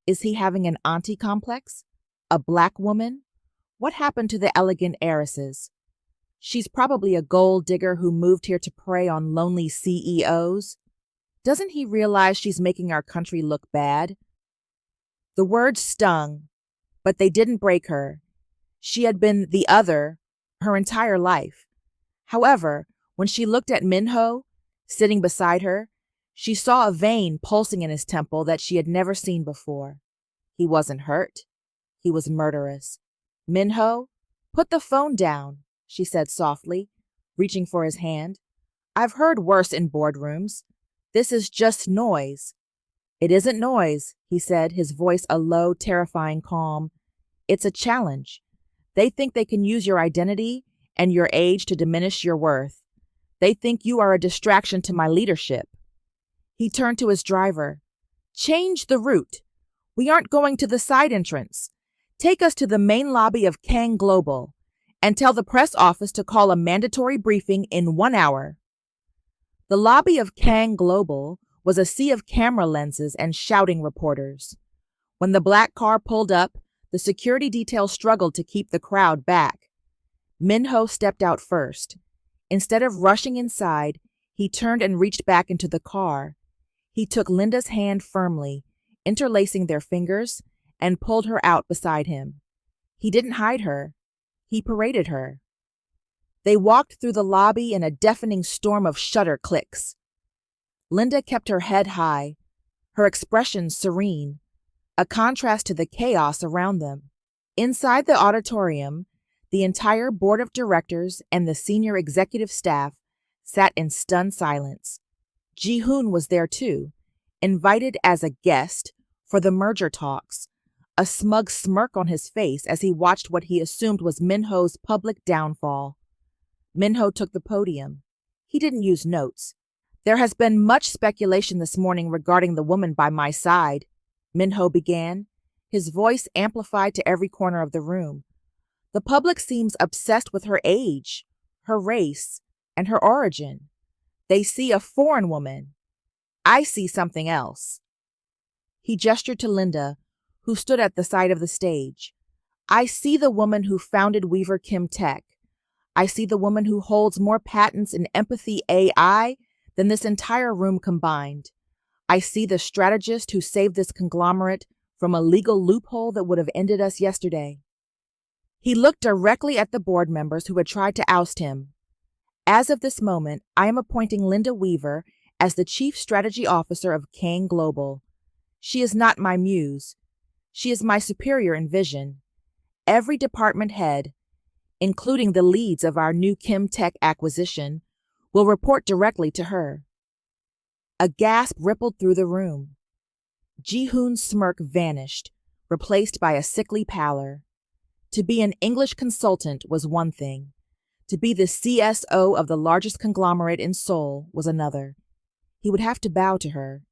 Is he having an auntie complex? A black woman? What happened to the elegant heiresses? She's probably a gold digger who moved here to prey on lonely CEOs. Doesn't he realize she's making our country look bad?" The words stung, but they didn't break her. She had been the other her entire life. However, when she looked at Min-ho, sitting beside her, she saw a vein pulsing in his temple that she had never seen before. He wasn't hurt. He was murderous. "Min-ho, put the phone down," she said softly, reaching for his hand. "I've heard worse in boardrooms. This is just noise." "It isn't noise," he said, his voice a low, terrifying calm. "It's a challenge. They think they can use your identity and your age to diminish your worth. They think you are a distraction to my leadership." He turned to his driver. "Change the route. We aren't going to the side entrance. Take us to the main lobby of Kang Global, and tell the press office to call a mandatory briefing in 1 hour." The lobby of Kang Global was a sea of camera lenses and shouting reporters. When the black car pulled up, the security detail struggled to keep the crowd back. Min-ho stepped out first. Instead of rushing inside, he turned and reached back into the car. He took Linda's hand firmly, interlacing their fingers, and pulled her out beside him. He didn't hide her. He paraded her. They walked through the lobby in a deafening storm of shutter clicks. Linda kept her head high, her expression serene, a contrast to the chaos around them. Inside the auditorium, the entire board of directors and the senior executive staff sat in stunned silence. Ji-hoon was there too, invited as a guest for the merger talks, a smug smirk on his face as he watched what he assumed was Min-ho's public downfall. Min-ho took the podium. He didn't use notes. "There has been much speculation this morning regarding the woman by my side," Min-ho began, his voice amplified to every corner of the room. "The public seems obsessed with her age, her race, and her origin. They see a foreign woman. I see something else." He gestured to Linda, who stood at the side of the stage. "I see the woman who founded Weaver Kim Tech. I see the woman who holds more patents in empathy AI than this entire room combined. I see the strategist who saved this conglomerate from a legal loophole that would have ended us yesterday." He looked directly at the board members who had tried to oust him. "As of this moment, I am appointing Linda Weaver as the Chief Strategy Officer of Kang Global. She is not my muse. She is my superior in vision. Every department head, including the leads of our new Kim Tech acquisition, will report directly to her." A gasp rippled through the room. Ji-hoon's smirk vanished, replaced by a sickly pallor. To be an English consultant was one thing. To be the CSO of the largest conglomerate in Seoul was another. He would have to bow to her.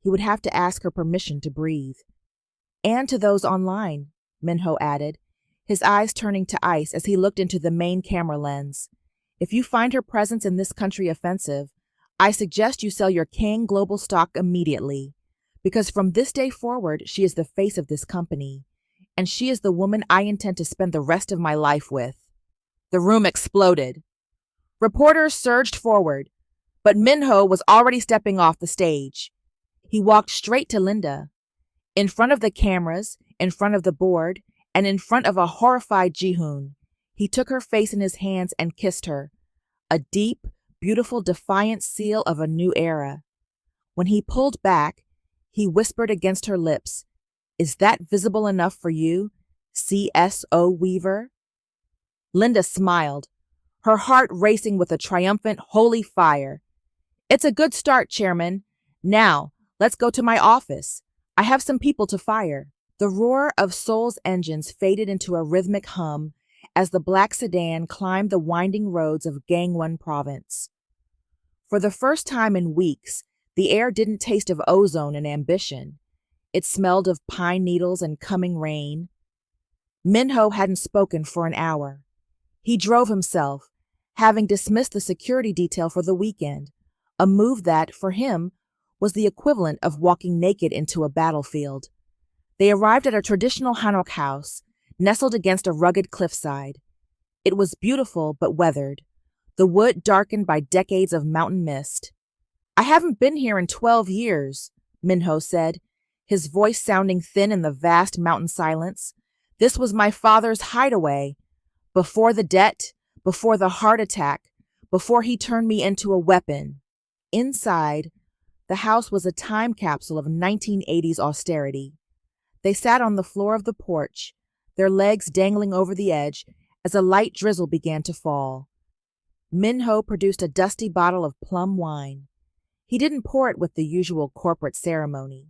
He would have to ask her permission to breathe. "And to those online," Min-ho added, his eyes turning to ice as he looked into the main camera lens. "If you find her presence in this country offensive, I suggest you sell your Kang Global stock immediately, because from this day forward, she is the face of this company, and she is the woman I intend to spend the rest of my life with." The room exploded. Reporters surged forward, but Minho was already stepping off the stage. He walked straight to Linda. In front of the cameras, in front of the board, and in front of a horrified Jihoon, he took her face in his hands and kissed her, a deep, beautiful, defiant seal of a new era. When he pulled back, he whispered against her lips, "Is that visible enough for you, C.S.O. Weaver?" Linda smiled, her heart racing with a triumphant, holy fire. "It's a good start, Chairman. Now, let's go to my office. I have some people to fire." The roar of Seoul's engines faded into a rhythmic hum as the black sedan climbed the winding roads of Gangwon Province. For the first time in weeks, the air didn't taste of ozone and ambition. It smelled of pine needles and coming rain. Minho hadn't spoken for an hour. He drove himself, having dismissed the security detail for the weekend, a move that, for him, was the equivalent of walking naked into a battlefield. They arrived at a traditional hanok house, nestled against a rugged cliffside. It was beautiful but weathered, the wood darkened by decades of mountain mist. "I haven't been here in 12 years, Minho said, his voice sounding thin in the vast mountain silence. "This was my father's hideaway. Before the debt, before the heart attack, before he turned me into a weapon." Inside, the house was a time capsule of 1980s austerity. They sat on the floor of the porch, their legs dangling over the edge as a light drizzle began to fall. Minho produced a dusty bottle of plum wine. He didn't pour it with the usual corporate ceremony.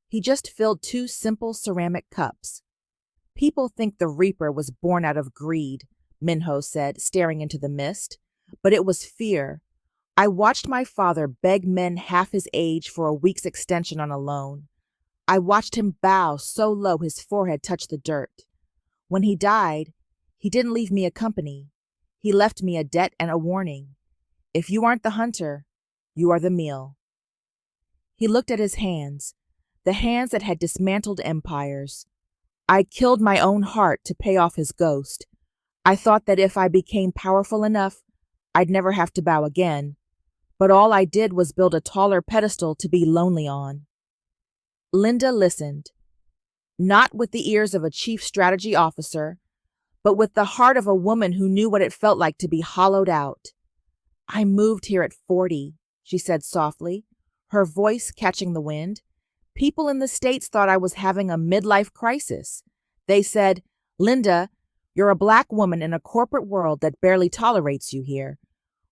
He just filled 2 simple ceramic cups. "People think the Reaper was born out of greed," Minho said, staring into the mist. "But it was fear. I watched my father beg men half his age for a week's extension on a loan. I watched him bow so low his forehead touched the dirt. When he died, he didn't leave me a company. He left me a debt and a warning. If you aren't the hunter, you are the meal." He looked at his hands, the hands that had dismantled empires. "I killed my own heart to pay off his ghost. I thought that if I became powerful enough, I'd never have to bow again. But all I did was build a taller pedestal to be lonely on." Linda listened, not with the ears of a chief strategy officer, but with the heart of a woman who knew what it felt like to be hollowed out. "I moved here at 40, she said softly, her voice catching the wind. "People in the States thought I was having a midlife crisis. They said, 'Linda, you're a black woman in a corporate world that barely tolerates you here.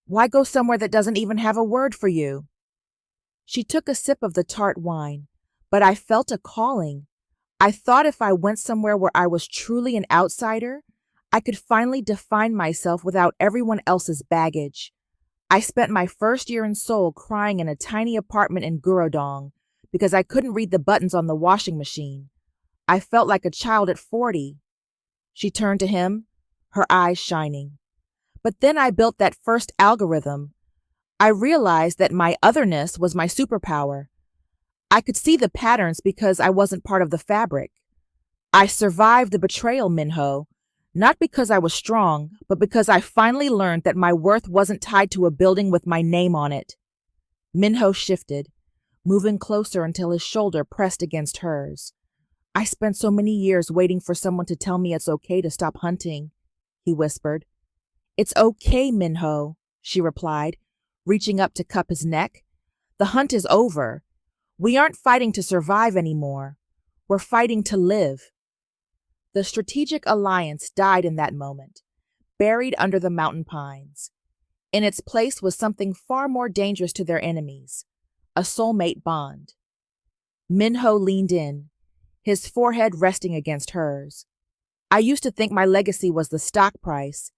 Why go somewhere that doesn't even have a word for you?'" She took a sip of the tart wine, but I felt a calling. I thought if I went somewhere where I was truly an outsider, I could finally define myself without everyone else's baggage. I spent my first year in Seoul crying in a tiny apartment in Gurodong because I couldn't read the buttons on the washing machine. I felt like a child at 40. She turned to him, her eyes shining. "But then I built that first algorithm. I realized that my otherness was my superpower. I could see the patterns because I wasn't part of the fabric. I survived the betrayal, Minho, not because I was strong, but because I finally learned that my worth wasn't tied to a building with my name on it." Minho shifted, moving closer until his shoulder pressed against hers. "I spent so many years waiting for someone to tell me it's okay to stop hunting," he whispered. "It's okay, Minho," she replied, reaching up to cup his neck. "The hunt is over. We aren't fighting to survive anymore. We're fighting to live." The strategic alliance died in that moment, buried under the mountain pines. In its place was something far more dangerous to their enemies, a soulmate bond. Minho leaned in, his forehead resting against hers. "I used to think my legacy was the stock price.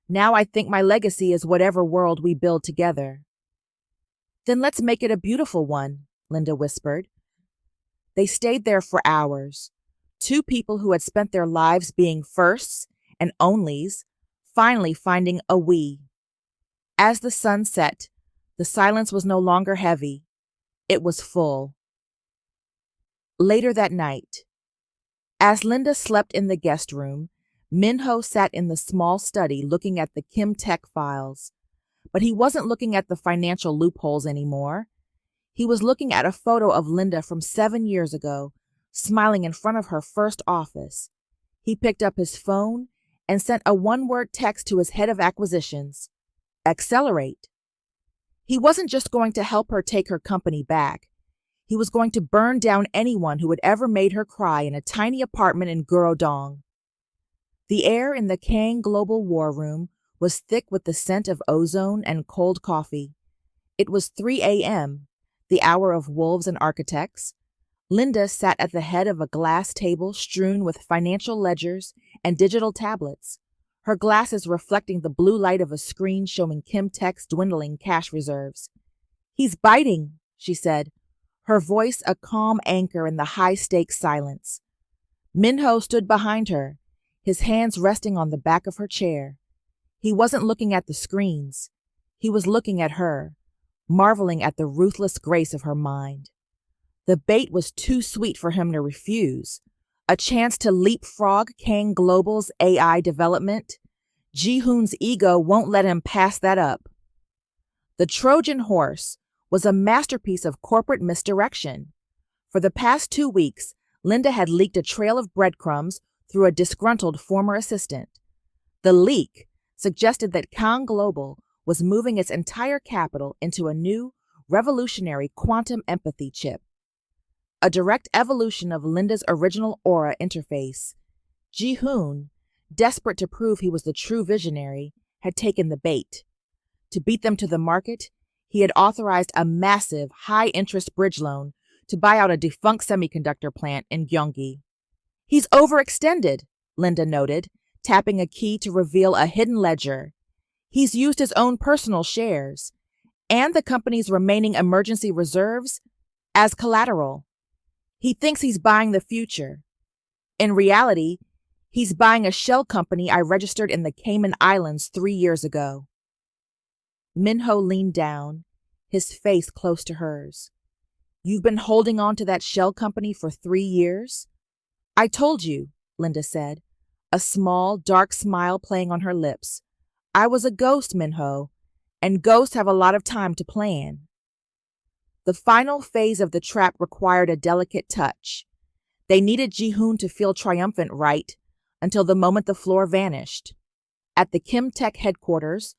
Now I think my legacy is whatever world we build together." "Then let's make it a beautiful one," Linda whispered. They stayed there for hours, 2 people who had spent their lives being firsts and onlys, finally finding a we. As the sun set, the silence was no longer heavy. It was full. Later that night, as Linda slept in the guest room, Minho sat in the small study looking at the Kim Tech files. But he wasn't looking at the financial loopholes anymore. He was looking at a photo of Linda from 7 years ago, smiling in front of her first office. He picked up his phone and sent a one-word text to his head of acquisitions. Accelerate. He wasn't just going to help her take her company back. He was going to burn down anyone who had ever made her cry in a tiny apartment in Gurodong. The air in the Kang Global War Room was thick with the scent of ozone and cold coffee. It was 3 a.m., the hour of wolves and architects. Linda sat at the head of a glass table strewn with financial ledgers and digital tablets, her glasses reflecting the blue light of a screen showing Kim Tech's dwindling cash reserves. "He's biting," she said, her voice a calm anchor in the high-stakes silence. Minho stood behind her, his hands resting on the back of her chair. He wasn't looking at the screens. He was looking at her, marveling at the ruthless grace of her mind. The bait was too sweet for him to refuse. A chance to leapfrog Kang Global's AI development. Ji-hoon's ego won't let him pass that up. The Trojan Horse was a masterpiece of corporate misdirection. For the past 2 weeks, Linda had leaked a trail of breadcrumbs through a disgruntled former assistant. The leak suggested that Kang Global was moving its entire capital into a new, revolutionary quantum empathy chip. A direct evolution of Linda's original Aura interface. Ji-hoon, desperate to prove he was the true visionary, had taken the bait. To beat them to the market, he had authorized a massive, high-interest bridge loan to buy out a defunct semiconductor plant in Gyeonggi. "He's overextended," Linda noted, tapping a key to reveal a hidden ledger. "He's used his own personal shares and the company's remaining emergency reserves as collateral. He thinks he's buying the future. In reality, he's buying a shell company I registered in the Cayman Islands 3 years ago." Minho leaned down, his face close to hers. "You've been holding on to that shell company for 3 years?" "I told you," Linda said, a small, dark smile playing on her lips. "I was a ghost, Minho, and ghosts have a lot of time to plan." The final phase of the trap required a delicate touch. They needed Ji-hoon to feel triumphant right until the moment the floor vanished. At the Kim Tech headquarters,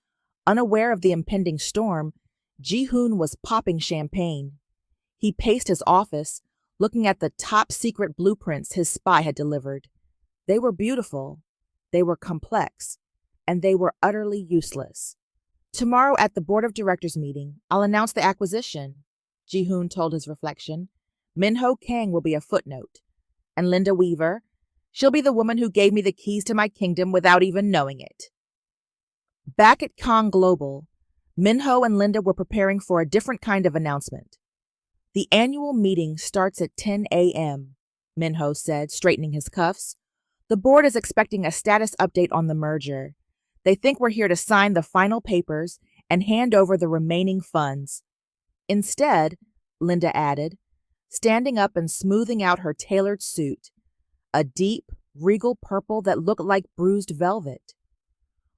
unaware of the impending storm, Ji-hoon was popping champagne. He paced his office, looking at the top-secret blueprints his spy had delivered. They were beautiful, they were complex, and they were utterly useless. "Tomorrow at the board of directors meeting, I'll announce the acquisition," Ji-hoon told his reflection. "Minho Kang will be a footnote. And Linda Weaver, she'll be the woman who gave me the keys to my kingdom without even knowing it." Back at Kang Global, Minho and Linda were preparing for a different kind of announcement. "The annual meeting starts at 10 a.m., Minho said, straightening his cuffs. "The board is expecting a status update on the merger. They think we're here to sign the final papers and hand over the remaining funds." "Instead," Linda added, standing up and smoothing out her tailored suit, a deep, regal purple that looked like bruised velvet,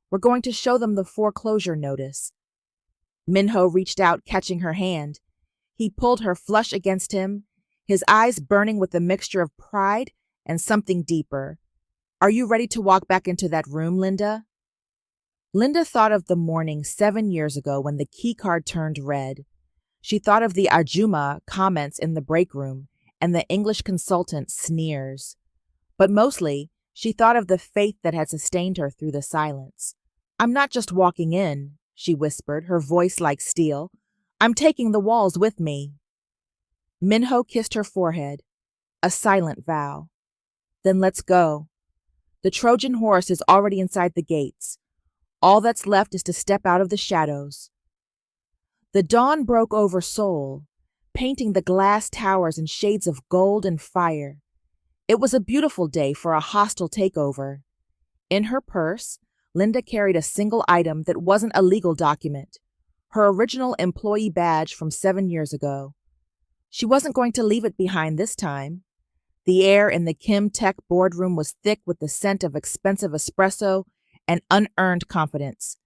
"we're going to show them the foreclosure notice." Minho reached out, catching her hand. He pulled her flush against him, his eyes burning with a mixture of pride and something deeper. "Are you ready to walk back into that room, Linda?" Linda thought of the morning 7 years ago when the keycard turned red. She thought of the Ajuma comments in the break room and the English consultant's sneers. But mostly, she thought of the faith that had sustained her through the silence. "I'm not just walking in," she whispered, her voice like steel. "I'm taking the walls with me." Minho kissed her forehead, a silent vow. "Then let's go. The Trojan horse is already inside the gates. All that's left is to step out of the shadows." The dawn broke over Seoul, painting the glass towers in shades of gold and fire. It was a beautiful day for a hostile takeover. In her purse, Linda carried a single item that wasn't a legal document, her original employee badge from 7 years ago. She wasn't going to leave it behind this time. The air in the Kim Tech boardroom was thick with the scent of expensive espresso and unearned confidence.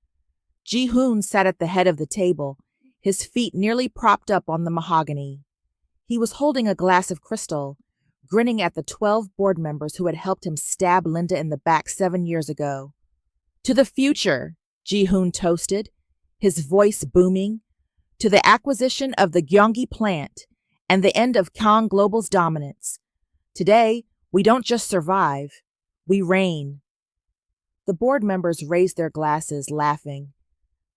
Ji-hoon sat at the head of the table, his feet nearly propped up on the mahogany. He was holding a glass of crystal, grinning at the 12 board members who had helped him stab Linda in the back 7 years ago. To the future, Ji-hoon toasted, his voice booming, to the acquisition of the Gyeonggi plant and the end of Kyung Global's dominance. Today, we don't just survive, we reign. The board members raised their glasses, laughing.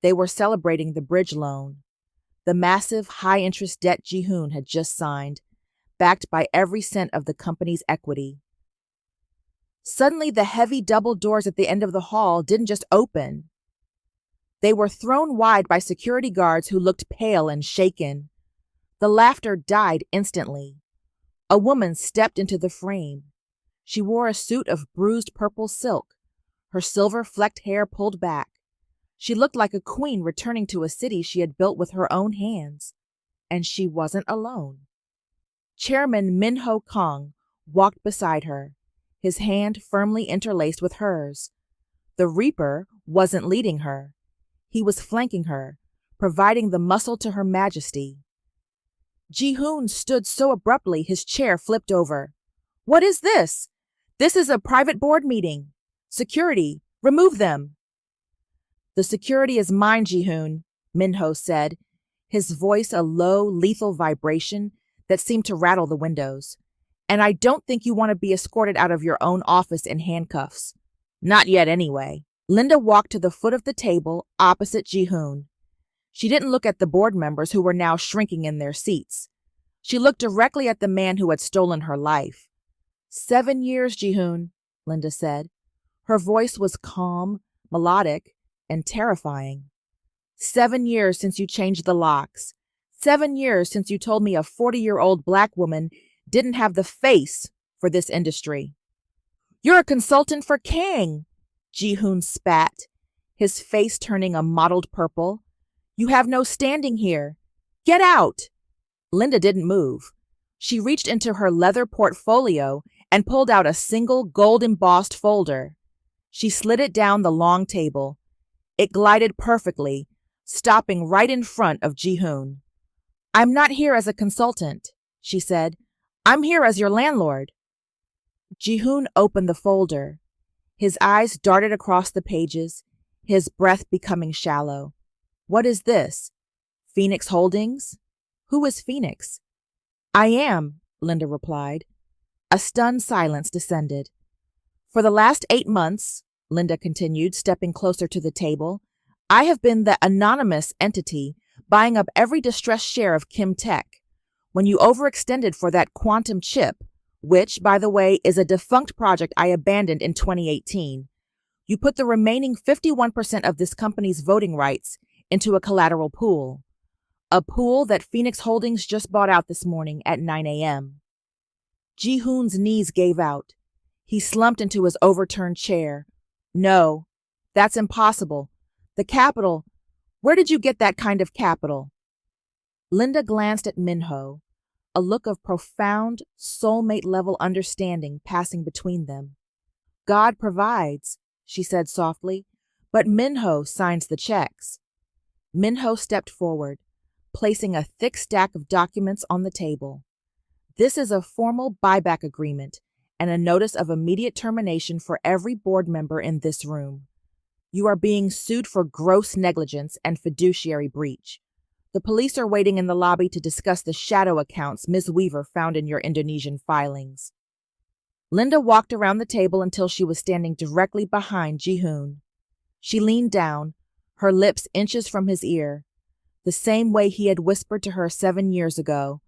They were celebrating the bridge loan, the massive high-interest debt Ji-hoon had just signed, backed by every cent of the company's equity. Suddenly, the heavy double doors at the end of the hall didn't just open. They were thrown wide by security guards who looked pale and shaken. The laughter died instantly. A woman stepped into the frame. She wore a suit of bruised purple silk, her silver-flecked hair pulled back. She looked like a queen returning to a city she had built with her own hands. And she wasn't alone. Chairman Min-ho Kong walked beside her, his hand firmly interlaced with hers. The Reaper wasn't leading her. He was flanking her, providing the muscle to her majesty. Ji-hoon stood so abruptly his chair flipped over. "What is this? This is a private board meeting. Security, remove them." "The security is mine, Ji-hoon," Min-ho said, his voice a low, lethal vibration that seemed to rattle the windows. "And I don't think you want to be escorted out of your own office in handcuffs. Not yet, anyway." Linda walked to the foot of the table opposite Ji-hoon. She didn't look at the board members who were now shrinking in their seats. She looked directly at the man who had stolen her life. 7 years, Ji-hoon, Linda said. Her voice was calm, melodic, and terrifying. 7 years since you changed the locks. 7 years since you told me a 40-year-old black woman didn't have the face for this industry. "You're a consultant for Kang," Ji-hoon spat, his face turning a mottled purple. "You have no standing here. Get out!" Linda didn't move. She reached into her leather portfolio and pulled out a single gold-embossed folder. She slid it down the long table. It glided perfectly, stopping right in front of Ji-hoon. "I'm not here as a consultant," she said. "I'm here as your landlord." Ji-hoon opened the folder. His eyes darted across the pages, his breath becoming shallow. "What is this? Phoenix Holdings? Who is Phoenix?" "I am," Linda replied. A stunned silence descended. "For the last 8 months," Linda continued, stepping closer to the table, "I have been the anonymous entity buying up every distressed share of Kim Tech. When you overextended for that quantum chip, which, by the way, is a defunct project I abandoned in 2018, you put the remaining 51% of this company's voting rights into a collateral pool. A pool that Phoenix Holdings just bought out this morning at 9 a.m. Ji-hoon's knees gave out. He slumped into his overturned chair. "No, that's impossible. The capital. Where did you get that kind of capital?" Linda glanced at Min-ho, a look of profound, soulmate-level understanding passing between them. "God provides," she said softly, "but Min-ho signs the checks." Min-ho stepped forward, placing a thick stack of documents on the table. "This is a formal buyback agreement and a notice of immediate termination for every board member in this room. You are being sued for gross negligence and fiduciary breach. The police are waiting in the lobby to discuss the shadow accounts Ms. Weaver found in your Indonesian filings." Linda walked around the table until she was standing directly behind Ji-hoon. She leaned down, her lips inches from his ear, the same way he had whispered to her 7 years ago.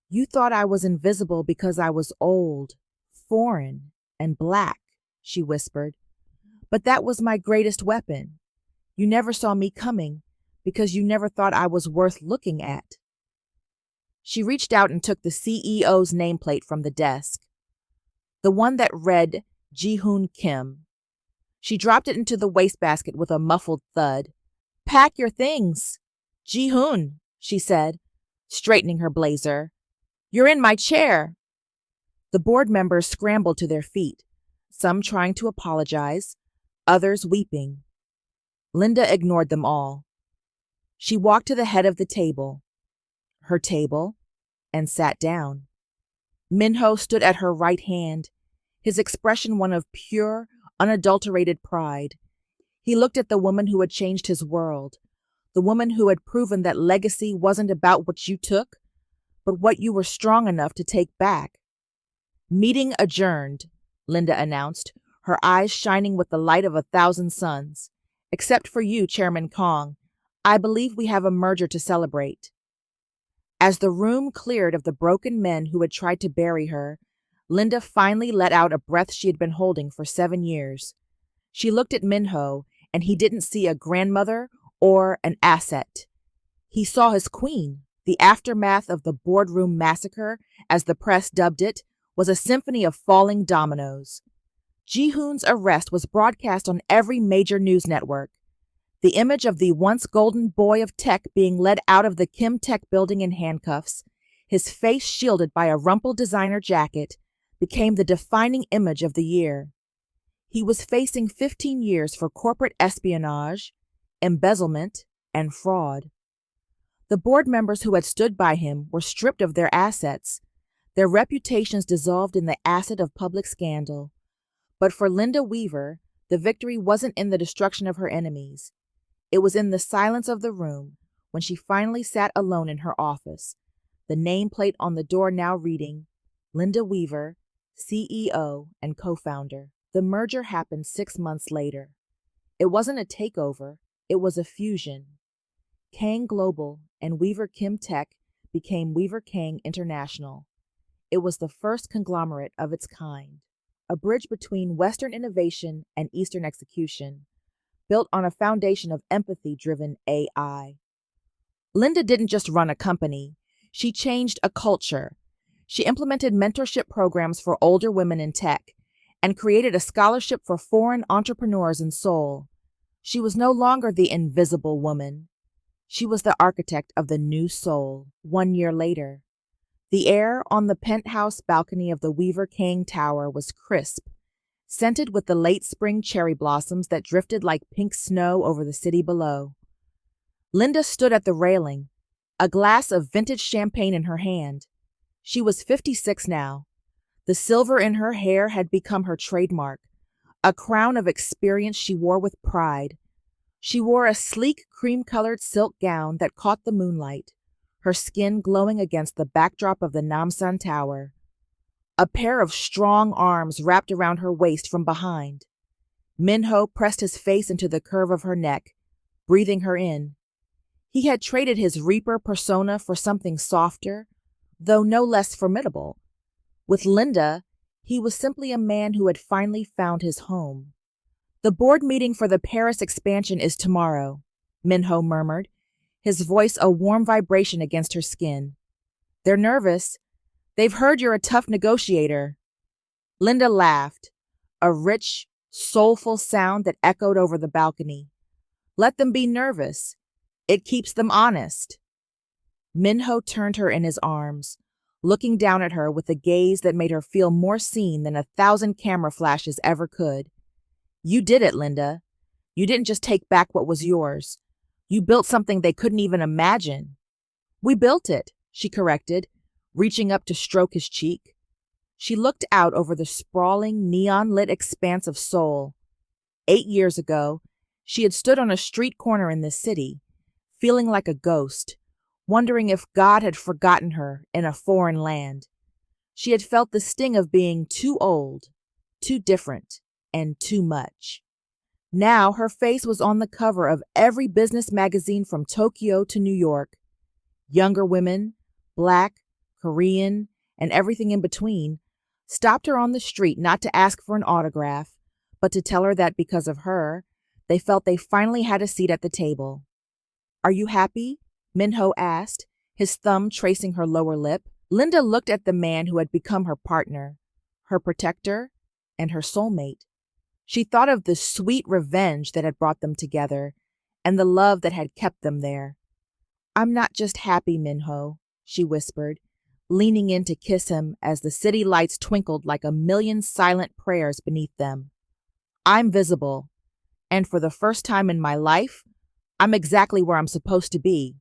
"You thought I was invisible because I was old, foreign, and black," she whispered. "But that was my greatest weapon. You never saw me coming because you never thought I was worth looking at." She reached out and took the CEO's nameplate from the desk, the one that read Ji-hoon Kim. She dropped it into the wastebasket with a muffled thud. "Pack your things. Ji-hoon," she said, straightening her blazer. "You're in my chair." The board members scrambled to their feet, some trying to apologize, others weeping. Linda ignored them all. She walked to the head of the table, her table, and sat down. Minho stood at her right hand, his expression one of pure, unadulterated pride. He looked at the woman who had changed his world, the woman who had proven that legacy wasn't about what you took, but what you were strong enough to take back. Meeting adjourned, Linda announced, her eyes shining with the light of 1,000 suns. Except for you, Chairman Kong, I believe we have a merger to celebrate. As the room cleared of the broken men who had tried to bury her, Linda finally let out a breath she had been holding for 7 years. She looked at Minho, and he didn't see a grandmother or an asset. He saw his queen. The aftermath of the boardroom massacre, as the press dubbed it, was a symphony of falling dominoes. Ji-hoon's arrest was broadcast on every major news network. The image of the once golden boy of tech being led out of the Kim Tech building in handcuffs, his face shielded by a rumpled designer jacket, became the defining image of the year. He was facing 15 years for corporate espionage, embezzlement, and fraud. The board members who had stood by him were stripped of their assets, their reputations dissolved in the acid of public scandal. But for Linda Weaver, the victory wasn't in the destruction of her enemies. It was in the silence of the room when she finally sat alone in her office, the nameplate on the door now reading, Linda Weaver, CEO and co-founder. The merger happened 6 months later. It wasn't a takeover, it was a fusion. Kang Global and Weaver Kim Tech became Weaver Kang International. It was the first conglomerate of its kind, a bridge between Western innovation and Eastern execution, built on a foundation of empathy-driven AI. Linda didn't just run a company, she changed a culture. She implemented mentorship programs for older women in tech and created a scholarship for foreign entrepreneurs in Seoul. She was no longer the invisible woman. She was the architect of the new Seoul. 1 year later, the air on the penthouse balcony of the Weaver Kang Tower was crisp, scented with the late spring cherry blossoms that drifted like pink snow over the city below. Linda stood at the railing, a glass of vintage champagne in her hand. She was 56 now. The silver in her hair had become her trademark, a crown of experience she wore with pride. She wore a sleek, cream-colored silk gown that caught the moonlight, her skin glowing against the backdrop of the Namsan Tower. A pair of strong arms wrapped around her waist from behind. Minho pressed his face into the curve of her neck, breathing her in. He had traded his Reaper persona for something softer, though no less formidable. With Linda, he was simply a man who had finally found his home. The board meeting for the Paris expansion is tomorrow, Minho murmured, his voice a warm vibration against her skin. They're nervous. They've heard you're a tough negotiator. Linda laughed, a rich, soulful sound that echoed over the balcony. Let them be nervous. It keeps them honest. Minho turned her in his arms, looking down at her with a gaze that made her feel more seen than 1,000 camera flashes ever could. You did it, Linda. You didn't just take back what was yours. You built something they couldn't even imagine. We built it, she corrected, reaching up to stroke his cheek. She looked out over the sprawling, neon-lit expanse of Seoul. 8 years ago, she had stood on a street corner in this city, feeling like a ghost, wondering if God had forgotten her in a foreign land. She had felt the sting of being too old, too different, and too much. Now her face was on the cover of every business magazine from Tokyo to New York. Younger women, Black, Korean, and everything in between, stopped her on the street not to ask for an autograph, but to tell her that because of her, they felt they finally had a seat at the table. Are you happy? Minho asked, his thumb tracing her lower lip. Linda looked at the man who had become her partner, her protector, and her soulmate. She thought of the sweet revenge that had brought them together, and the love that had kept them there. I'm not just happy, Minho, she whispered, leaning in to kiss him as the city lights twinkled like a million silent prayers beneath them. I'm visible, And for the first time in my life, I'm exactly where I'm supposed to be.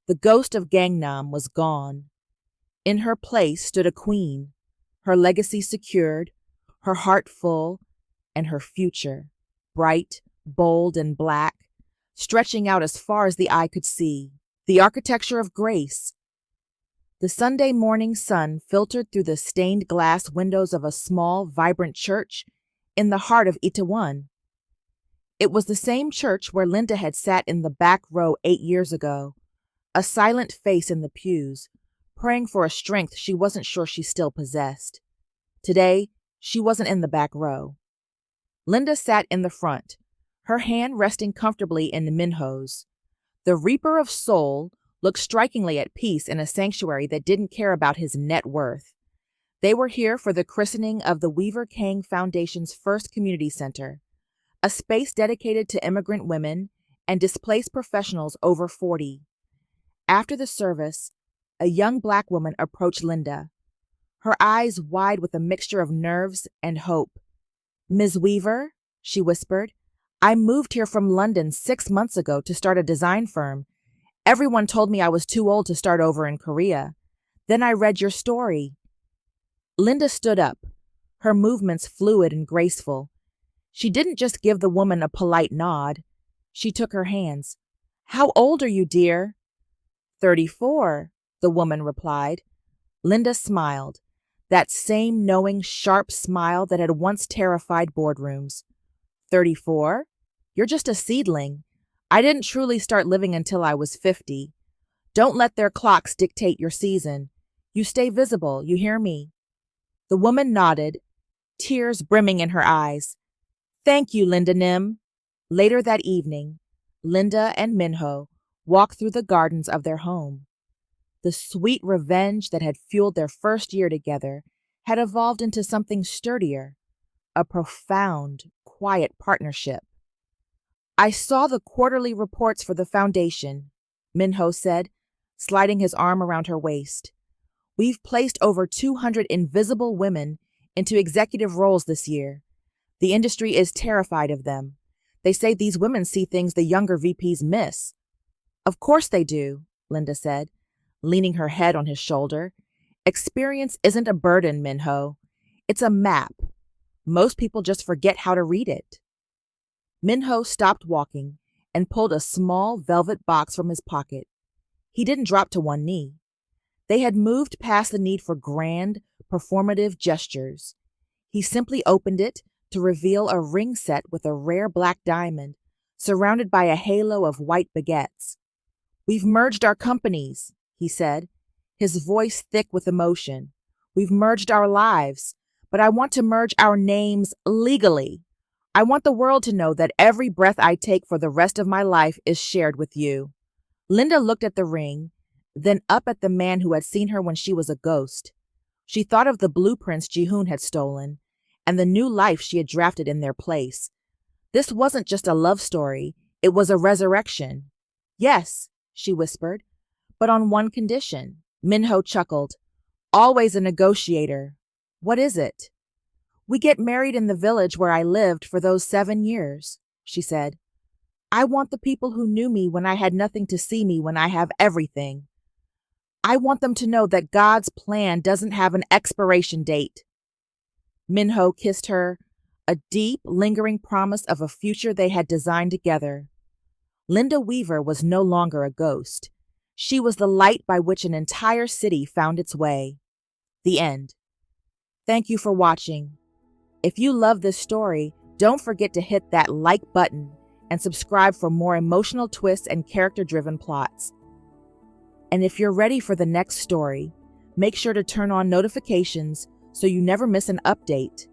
The ghost of Gangnam was gone. In her place stood a queen, her legacy secured, her heart full, and her future, bright, bold, and black, stretching out as far as the eye could see. The architecture of grace. The Sunday morning sun filtered through the stained glass windows of a small, vibrant church in the heart of Itaewon. It was the same church where Linda had sat in the back row 8 years ago, a silent face in the pews, praying for a strength she wasn't sure she still possessed. Today, she wasn't in the back row. Linda sat in the front, her hand resting comfortably in Minho's. The Reaper of Soul looked strikingly at peace in a sanctuary that didn't care about his net worth. They were here for the christening of the Weaver Kang Foundation's first community center, a space dedicated to immigrant women and displaced professionals over 40. After the service, a young Black woman approached Linda, her eyes wide with a mixture of nerves and hope. "Ms. Weaver," she whispered, "I moved here from London 6 months ago to start a design firm. Everyone told me I was too old to start over in Korea. Then I read your story." Linda stood up, her movements fluid and graceful. She didn't just give the woman a polite nod. She took her hands. "How old are you, dear?" 34, the woman replied. Linda smiled, that same knowing, sharp smile that had once terrified boardrooms. 34? You're just a seedling. I didn't truly start living until I was 50. Don't let their clocks dictate your season. You stay visible, you hear me? The woman nodded, tears brimming in her eyes. "Thank you, Linda Nim." Later that evening, Linda and Minho walked through the gardens of their home. The sweet revenge that had fueled their first year together had evolved into something sturdier, a profound, quiet partnership. "I saw the quarterly reports for the foundation," Minho said, sliding his arm around her waist. "We've placed over 200 invisible women into executive roles this year. The industry is terrified of them. They say these women see things the younger VPs miss." "Of course they do," Linda said, leaning her head on his shoulder. "Experience isn't a burden, Minho. It's a map. Most people just forget how to read it." Minho stopped walking and pulled a small velvet box from his pocket. He didn't drop to one knee. They had moved past the need for grand, performative gestures. He simply opened it to reveal a ring set with a rare black diamond, surrounded by a halo of white baguettes. "We've merged our companies," he said, his voice thick with emotion. "We've merged our lives, but I want to merge our names legally. I want the world to know that every breath I take for the rest of my life is shared with you." Linda looked at the ring, then up at the man who had seen her when she was a ghost. She thought of the blueprints Ji-hoon had stolen, and the new life she had drafted in their place. This wasn't just a love story, it was a resurrection. "Yes," she whispered, "but on one condition." Minho chuckled. "Always a negotiator. What is it?" "We get married in the village where I lived for those 7 years, she said. "I want the people who knew me when I had nothing to see me when I have everything. I want them to know that God's plan doesn't have an expiration date." Minho kissed her, a deep, lingering promise of a future they had designed together. Linda Weaver was no longer a ghost. She was the light by which an entire city found its way. The end. Thank you for watching. If you love this story, don't forget to hit that like button and subscribe for more emotional twists and character-driven plots. And if you're ready for the next story, make sure to turn on notifications so you never miss an update.